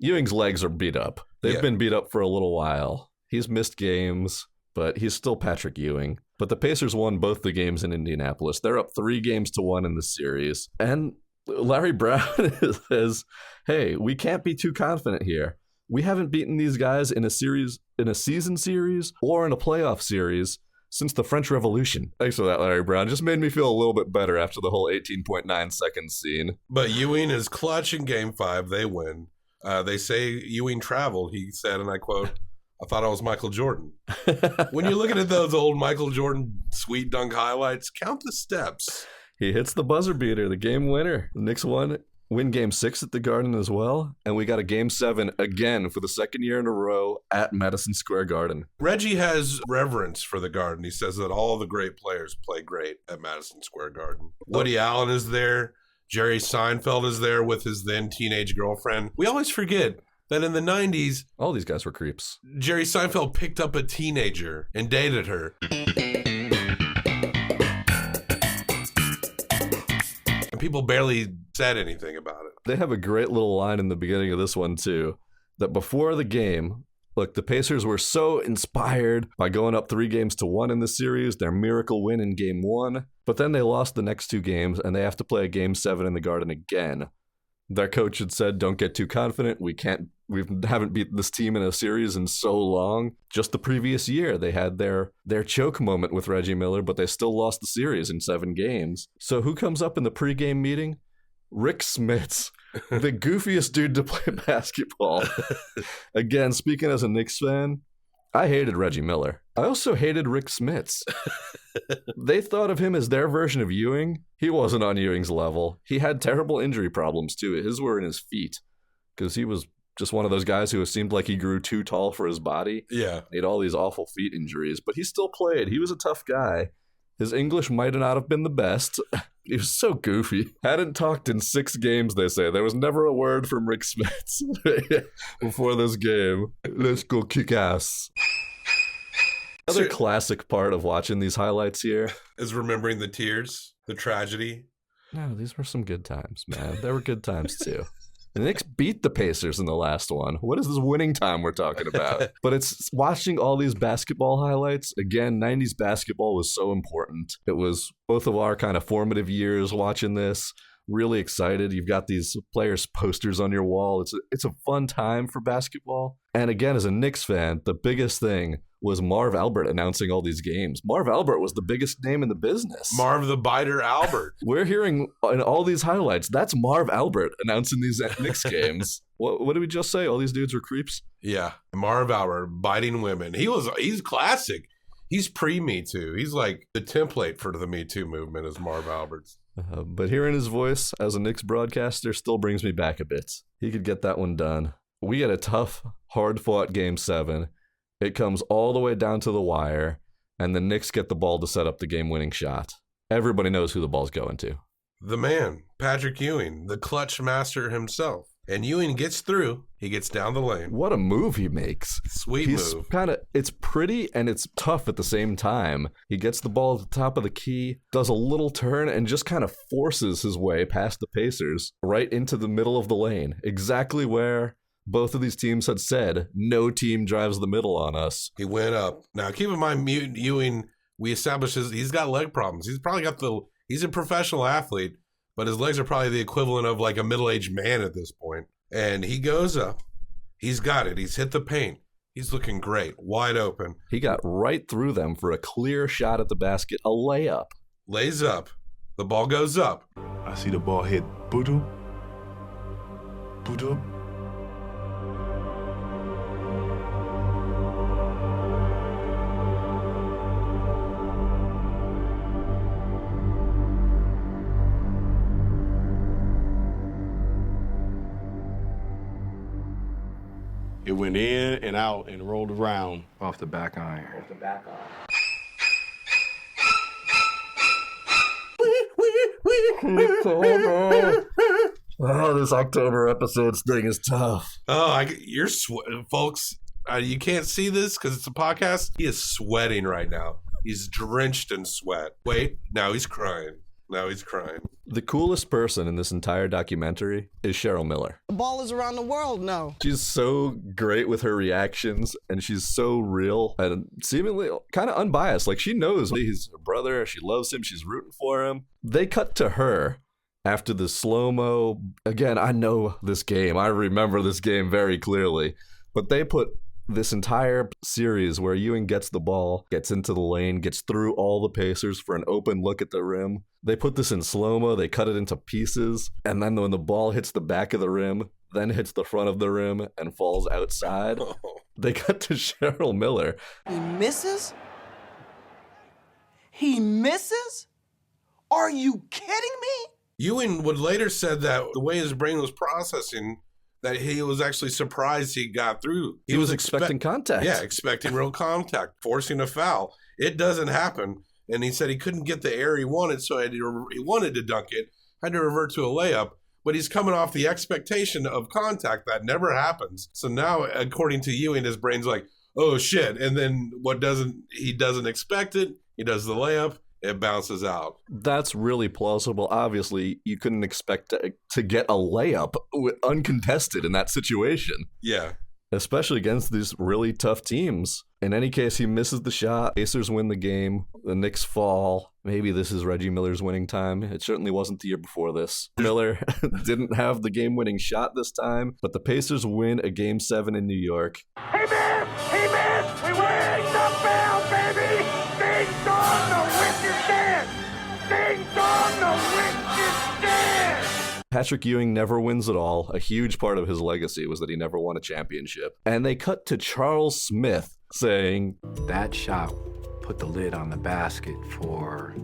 Ewing's legs are beat up. They've been beat up for a little while. He's missed games, but he's still Patrick Ewing. But the Pacers won both the games in Indianapolis. They're up 3-1 in the series. And Larry Brown says, hey, we can't be too confident here. We haven't beaten these guys in a season series or in a playoff series since the French Revolution. Thanks for that, Larry Brown. Just made me feel a little bit better after the whole 18.9 seconds scene. But Ewing is clutch in game 5. They win. They say Ewing traveled. He said, and I quote, I thought I was Michael Jordan. When you're looking at those old Michael Jordan sweet dunk highlights, count the steps. He hits the buzzer beater, the game winner. The Knicks win game 6 at the Garden as well. And we got a game 7 again for the second year in a row at Madison Square Garden. Reggie has reverence for the Garden. He says that all the great players play great at Madison Square Garden. Woody Allen is there. Jerry Seinfeld is there with his then teenage girlfriend. We always forget that in the 90s, all these guys were creeps. Jerry Seinfeld picked up a teenager and dated her. And people barely said anything about it. They have a great little line in the beginning of this one, too, that before the game, look, the Pacers were so inspired by going up 3-1 in the series, their miracle win in game 1, but then they lost the next 2 games, and they have to play a game 7 in the Garden again. Their coach had said, don't get too confident. We haven't beat this team in a series in so long. Just the previous year, they had their choke moment with Reggie Miller, but they still lost the series in 7 games. So who comes up in the pregame meeting? Rick Smits, the goofiest dude to play basketball. Again, speaking as a Knicks fan, I hated Reggie Miller. I also hated Rick Smits. They thought of him as their version of Ewing. He wasn't on Ewing's level. He had terrible injury problems, too. His were in his feet. because he was just one of those guys who seemed like he grew too tall for his body. Yeah. He had all these awful feet injuries, but he still played. He was a tough guy. His English might not have been the best. He was so goofy. Hadn't talked in 6 games, they say. There was never a word from Rick Smits before this game. Let's go kick ass. Another classic part of watching these highlights here is remembering the tears, the tragedy. No, these were some good times, man. There were good times too. The Knicks beat the Pacers in the last one. What is this winning time we're talking about? But it's watching all these basketball highlights. Again, 90s basketball was so important. It was both of our kind of formative years watching this. Really excited. You've got these players' posters on your wall. It's a fun time for basketball. And again, as a Knicks fan, the biggest thing was Marv Albert announcing all these games. Marv Albert was the biggest name in the business. Marv the Biter Albert. We're hearing in all these highlights, that's Marv Albert announcing these Knicks games. What did we just say? All these dudes were creeps? Yeah. Marv Albert biting women. He's classic. He's pre-Me Too. He's like the template for the Me Too movement is Marv Albert's. But hearing his voice as a Knicks broadcaster still brings me back a bit. He could get that one done. We get a tough, hard-fought Game 7. It comes all the way down to the wire, and the Knicks get the ball to set up the game-winning shot. Everybody knows who the ball's going to. The man, Patrick Ewing, the clutch master himself. And Ewing gets through. He gets down the lane. What a move he makes. Sweet move. It's pretty and it's tough at the same time. He gets the ball at the top of the key, does a little turn, and just kind of forces his way past the Pacers right into the middle of the lane. Exactly where both of these teams had said, no team drives the middle on us. He went up. Now, keep in mind, Ewing, we established he's got leg problems. He's a professional athlete, but his legs are probably the equivalent of like a middle-aged man at this point. And he goes up. He's got it. He's hit the paint. He's looking great, wide open. He got right through them for a clear shot at the basket, a layup. Lays up. The ball goes up. I see the ball hit Boodoo. Boodoo. It went in and out and rolled around. Off the back iron. Oh, this October episode's thing is tough. Oh, folks, you can't see this because it's a podcast. He is sweating right now. He's drenched in sweat. Wait, now he's crying. The coolest person in this entire documentary is Cheryl Miller. The ball is around the world now. She's so great with her reactions, and she's so real and seemingly kind of unbiased. Like, she knows he's her brother, she loves him, she's rooting for him. They cut to her after the slow-mo. Again, I know this game. I remember this game very clearly. But they put this entire series where Ewing gets the ball, gets into the lane, gets through all the Pacers for an open look at the rim. They put this in slow-mo, they cut it into pieces, and then when the ball hits the back of the rim, then hits the front of the rim and falls outside, they cut to Cheryl Miller. He misses? He misses? Are you kidding me? Ewing would later said that the way his brain was processing, that he was actually surprised he got through. He was expecting contact. Yeah, expecting real contact, forcing a foul. It doesn't happen. And he said he couldn't get the air he wanted, so he wanted to dunk it, had to revert to a layup. But he's coming off the expectation of contact. That never happens. So now, according to Ewing, his brain's like, oh, shit. And then he doesn't expect it. He does the layup. It bounces out. That's really plausible. Obviously, you couldn't expect to get a layup uncontested in that situation. Yeah. Especially against these really tough teams. In any case, he misses the shot. Pacers win the game. The Knicks fall. Maybe this is Reggie Miller's winning time. It certainly wasn't the year before this. Miller didn't have the game-winning shot this time, but the Pacers win a Game 7 in New York. He missed! We win! The bell, baby! Ding dong, the witch is dead! Ding dong, the witch is dead! Patrick Ewing never wins at all. A huge part of his legacy was that he never won a championship. And they cut to Charles Smith saying, that shot put the lid on the basket for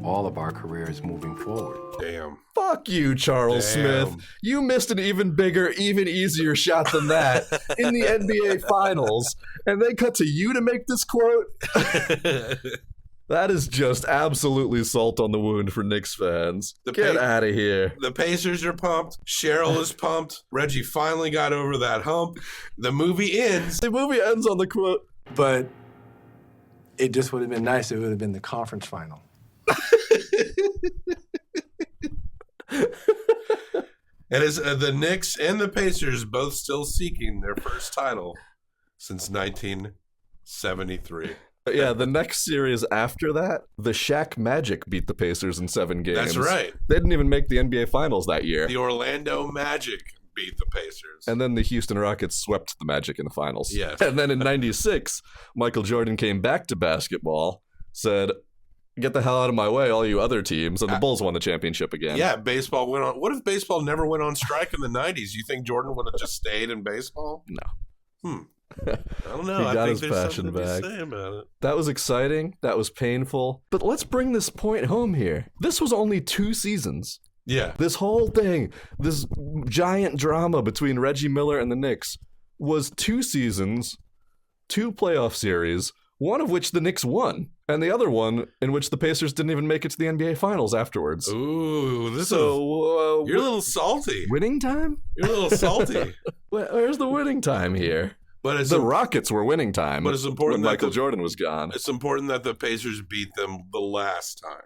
all of our careers moving forward. Damn. Fuck you, Charles Damn. Smith. You missed an even bigger, even easier shot than that in the NBA Finals, and they cut to you to make this quote? That is just absolutely salt on the wound for Knicks fans. Get out of here. The Pacers are pumped. Cheryl is pumped. Reggie finally got over that hump. The movie ends. The movie ends on the quote. But it just would have been nice if it would have been the conference final. And as the Knicks and the Pacers both still seeking their first title since 1973. Yeah, the next series after that, the Shaq Magic beat the Pacers in 7 games. That's right. They didn't even make the NBA Finals that year. The Orlando Magic beat the Pacers. And then the Houston Rockets swept the Magic in the finals. Yes. And then in 96, Michael Jordan came back to basketball, said, "Get the hell out of my way, all you other teams," and the Bulls won the championship again. Yeah, baseball went on. What if baseball never went on strike in the 90s? You think Jordan would have just stayed in baseball? No. I don't know. He I got think his there's passion something back. to say about it. That was exciting. That was painful. But let's bring this point home here. This was only 2 seasons. Yeah. This whole thing, this giant drama between Reggie Miller and the Knicks was 2 seasons, 2 playoff series, one of which the Knicks won, and the other one in which the Pacers didn't even make it to the NBA Finals afterwards. Ooh, you're a little salty. Winning time? You're a little salty. Where's the winning time here? But the Rockets were winning time. But it's important when Michael Jordan was gone. It's important that the Pacers beat them the last time.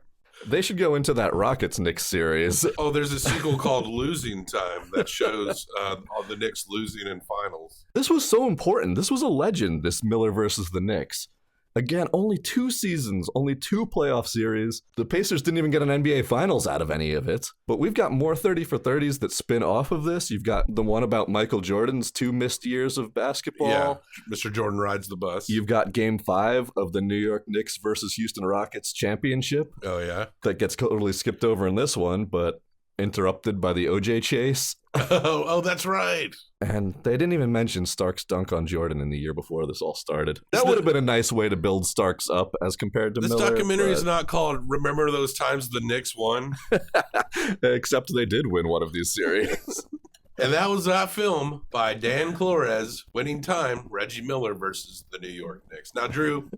They should go into that Rockets-Knicks series. Oh, there's a sequel called Losing Time that shows all the Knicks losing in finals. This was so important. This was a legend, this Miller versus the Knicks. Again, only 2 seasons, only 2 playoff series. The Pacers didn't even get an NBA Finals out of any of it. But we've got more 30 for 30s that spin off of this. You've got the one about Michael Jordan's 2 missed years of basketball. Yeah, Mr. Jordan rides the bus. You've got Game 5 of the New York Knicks versus Houston Rockets championship. Oh, yeah? That gets totally skipped over in this one, but interrupted by the OJ chase. Oh, that's right. And they didn't even mention Stark's dunk on Jordan in the year before this all started. That would have been a nice way to build Starks up as compared to this Miller. This documentary is not called Remember Those Times the Knicks Won? Except they did win one of these series. And that was that film by Dan Flores, Winning Time, Reggie Miller versus the New York Knicks. Now, Drew,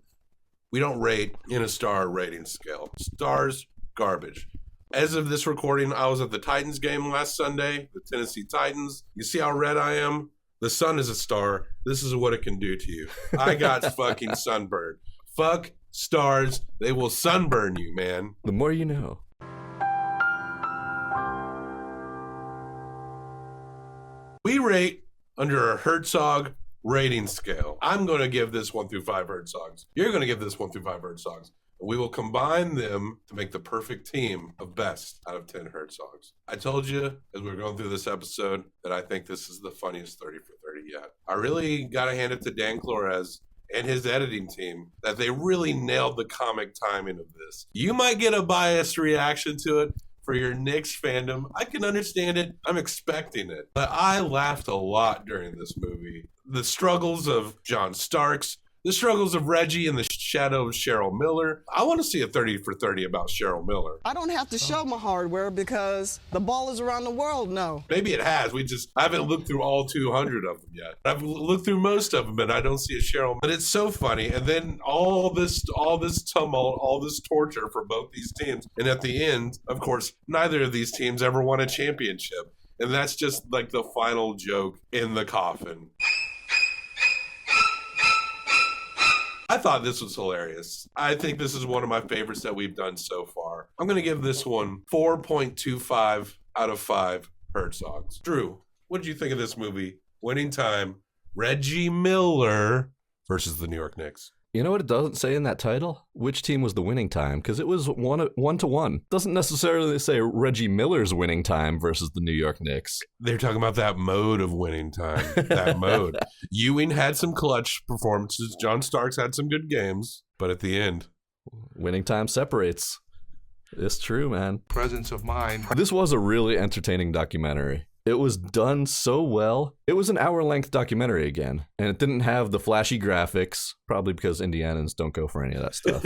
we don't rate in a star rating scale. Stars, garbage. As of this recording, I was at the Titans game last Sunday, the Tennessee Titans. You see how red I am? The sun is a star. This is what it can do to you. I got fucking sunburned. Fuck stars. They will sunburn you, man. The more you know. We rate under a Herzog rating scale. I'm going to give this 1 through 5 Herzogs. You're going to give this 1 through 5 Herzogs. We will combine them to make the perfect team of best out of 10 Herzogs. I told you as we were going through this episode that I think this is the funniest 30 for 30 yet. I really got to hand it to Dan Flores and his editing team that they really nailed the comic timing of this. You might get a biased reaction to it for your Knicks fandom. I can understand it. I'm expecting it. But I laughed a lot during this movie. The struggles of John Starks, the struggles of Reggie in the shadow of Cheryl Miller. I want to see a 30 for 30 about Cheryl Miller. I don't have to show my hardware because the ballers around the world know. Maybe it has. I haven't looked through all 200 of them yet. I've looked through most of them, and I don't see a Cheryl. But it's so funny. And then all this tumult, all this torture for both these teams. And at the end, of course, neither of these teams ever won a championship. And that's just like the final joke in the coffin. I thought this was hilarious. I think this is one of my favorites that we've done so far. I'm going to give this one 4.25 out of 5 Herzogs. Drew, what did you think of this movie? Winning Time, Reggie Miller versus the New York Knicks. You know what it doesn't say in that title? Which team was the winning time? Because it was 1-1. Doesn't necessarily say Reggie Miller's winning time versus the New York Knicks. They're talking about that mode of winning time. That mode. Ewing had some clutch performances. John Starks had some good games. But at the end, winning time separates. It's true, man. Presence of mind. This was a really entertaining documentary. It was done so well. It was an hour-length documentary again, and it didn't have the flashy graphics, probably because Indianans don't go for any of that stuff.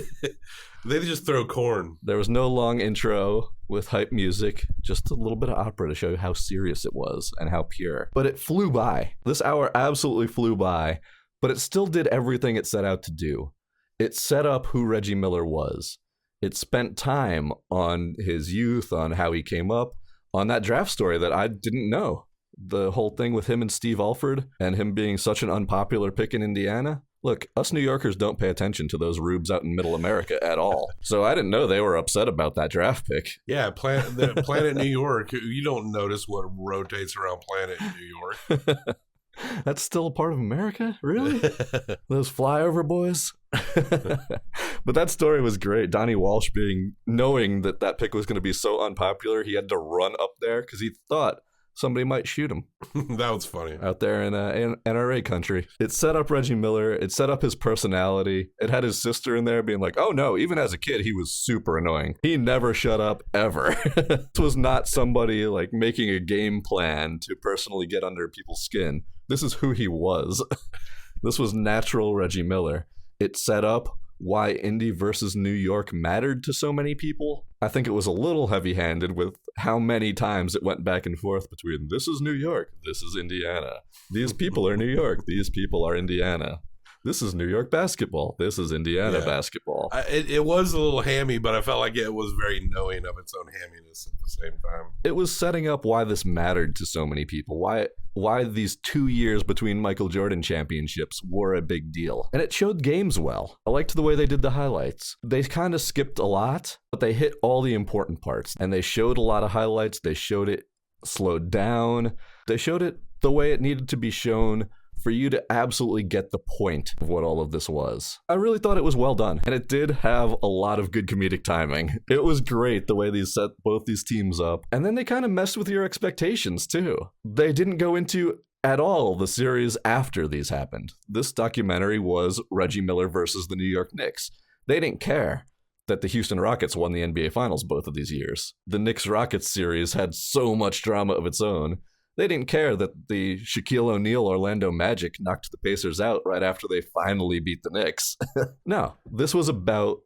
They just throw corn. There was no long intro with hype music, just a little bit of opera to show you how serious it was and how pure. But it flew by. This hour absolutely flew by, but it still did everything it set out to do. It set up who Reggie Miller was. It spent time on his youth, on how he came up, on that draft story that I didn't know. The whole thing with him and Steve Alford and him being such an unpopular pick in Indiana. Look, us New Yorkers don't pay attention to those rubes out in middle America at all. So I didn't know they were upset about that draft pick. Yeah, Planet New York. You don't notice what rotates around Planet New York. That's still a part of America? Really? Those flyover boys? But that story was great. Donnie Walsh knowing that pick was going to be so unpopular, he had to run up there because he thought somebody might shoot him. That was funny. Out there in NRA country. It set up Reggie Miller. It set up his personality. It had his sister in there being like, oh no, even as a kid, he was super annoying. He never shut up, ever. This was not somebody like making a game plan to personally get under people's skin. This is who he was. This was natural Reggie Miller. It set up why Indy versus New York mattered to so many people. I think it was a little heavy-handed with how many times it went back and forth between this is New York, this is Indiana. These people are New York, these people are Indiana. This is New York basketball, this is Indiana basketball. It was a little hammy, but I felt like it was very knowing of its own hamminess at the same time. It was setting up why this mattered to so many people, why these 2 years between Michael Jordan championships were a big deal. And it showed games well. I liked the way they did the highlights. They kind of skipped a lot, but they hit all the important parts. And they showed a lot of highlights. They showed it slowed down. They showed it the way it needed to be shown for you to absolutely get the point of what all of this was. I really thought it was well done, and it did have a lot of good comedic timing. It was great the way they set both these teams up, and then they kind of messed with your expectations too. They didn't go into at all the series after these happened. This documentary was Reggie Miller versus the New York Knicks. They didn't care that the Houston Rockets won the NBA Finals both of these years. The Knicks-Rockets series had so much drama of its own. They didn't care that the Shaquille O'Neal Orlando Magic knocked the Pacers out right after they finally beat the Knicks. No, this was about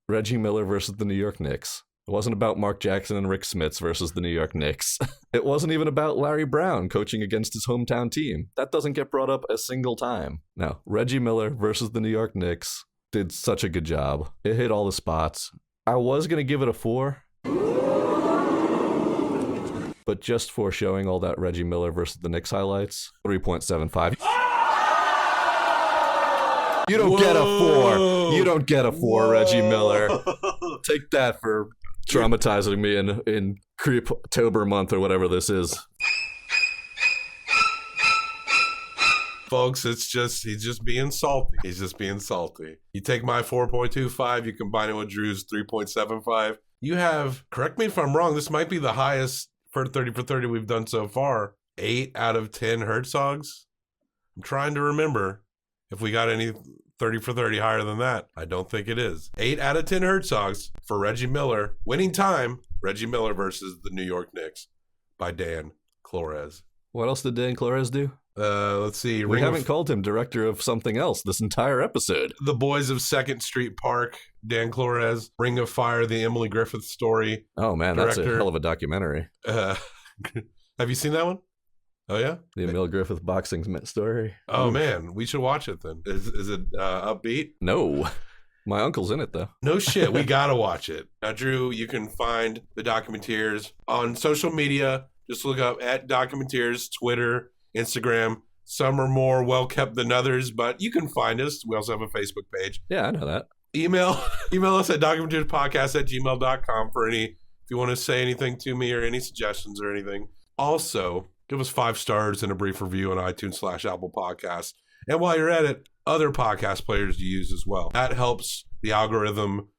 Reggie Miller versus the New York Knicks. It wasn't about Mark Jackson and Rick Smits versus the New York Knicks. It wasn't even about Larry Brown coaching against his hometown team. That doesn't get brought up a single time. No, Reggie Miller versus the New York Knicks did such a good job. It hit all the spots. I was going to give it a 4. But just for showing all that Reggie Miller versus the Knicks highlights, 3.75. You don't get a 4. You don't get a 4, Reggie Miller. Take that for traumatizing me in Creep-tober month or whatever this is. Folks, he's just being salty. He's just being salty. You take my 4.25, you combine it with Drew's 3.75. You have, correct me if I'm wrong, this might be the highest for 30 for 30 we've done so far. 8 out of 10 Herzogs. I'm trying to remember if we got any 30 for 30 higher than that. I don't think it is. 8 out of 10 Herzogs for Reggie Miller. Winning time, Reggie Miller versus the New York Knicks by Dan Clores. What else did Dan Clores do? Let's see. We haven't called him director of something else this entire episode. The Boys of 2nd Street Park, Dan Clores. Ring of Fire, the Emily Griffith story. Oh, man, director. That's a hell of a documentary. Have you seen that one? Oh, yeah? The Emily Griffith boxing story. Oh, man. We should watch it then. Is it upbeat? No. My uncle's in it, though. No shit. We got to watch it. Now, Drew, you can find the Documenteers on social media. Just look up at Documenteers, Twitter, Instagram. Some are more well-kept than others, but you can find us. We also have a Facebook page. Yeah, I know that. Email us at documenteerspodcast@gmail.com for if you want to say anything to me or any suggestions or anything. Also, give us 5 stars and a brief review on iTunes/Apple Podcasts. And while you're at it, other podcast players to use as well. That helps the algorithm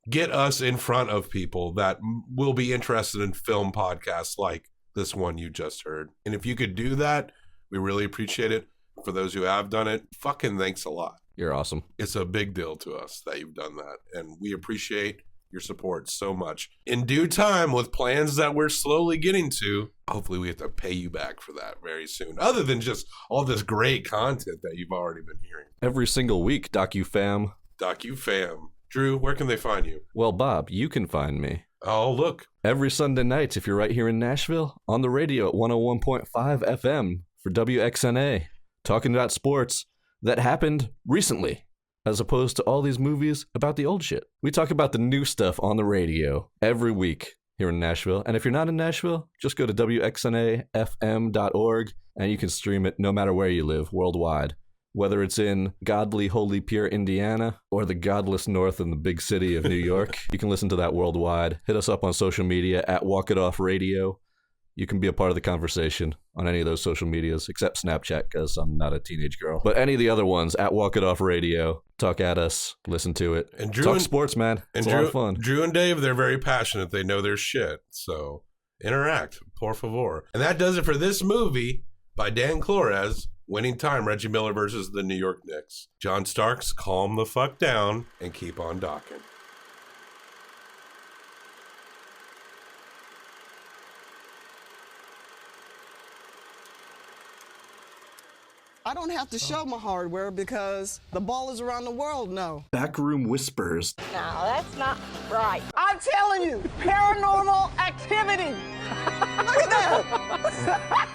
get us in front of people that will be interested in film podcasts like this one you just heard. And if you could do that, we really appreciate it. For those who have done it, fucking thanks a lot. You're awesome. It's a big deal to us that you've done that. And we appreciate your support so much. In due time, with plans that we're slowly getting to, hopefully we have to pay you back for that very soon, other than just all this great content that you've already been hearing. Every single week, DocuFam. DocuFam. Drew, where can they find you? Well, Bob, you can find me. Oh, look. Every Sunday night, if you're right here in Nashville, on the radio at 101.5 FM for WXNA, talking about sports that happened recently, as opposed to all these movies about the old shit. We talk about the new stuff on the radio every week here in Nashville. And if you're not in Nashville, just go to WXNAFM.org and you can stream it no matter where you live worldwide. Whether it's in godly, holy, pure Indiana or the godless north in the big city of New York, you can listen to that worldwide. Hit us up on social media at Walk It Off Radio. You can be a part of the conversation on any of those social medias, except Snapchat, because I'm not a teenage girl. But any of the other ones, at Walk It Off Radio, talk at us, listen to it. And Drew talk sports, man. It's a lot of fun. Drew and Dave, they're very passionate. They know their shit. So interact, por favor. And that does it for this movie by Dan Flores, Winning Time, Reggie Miller versus the New York Knicks. John Starks, calm the fuck down and keep on docking. I don't have to show my hardware because the ballers around the world know. Backroom whispers. No, that's not right. I'm telling you, paranormal activity. Look at that.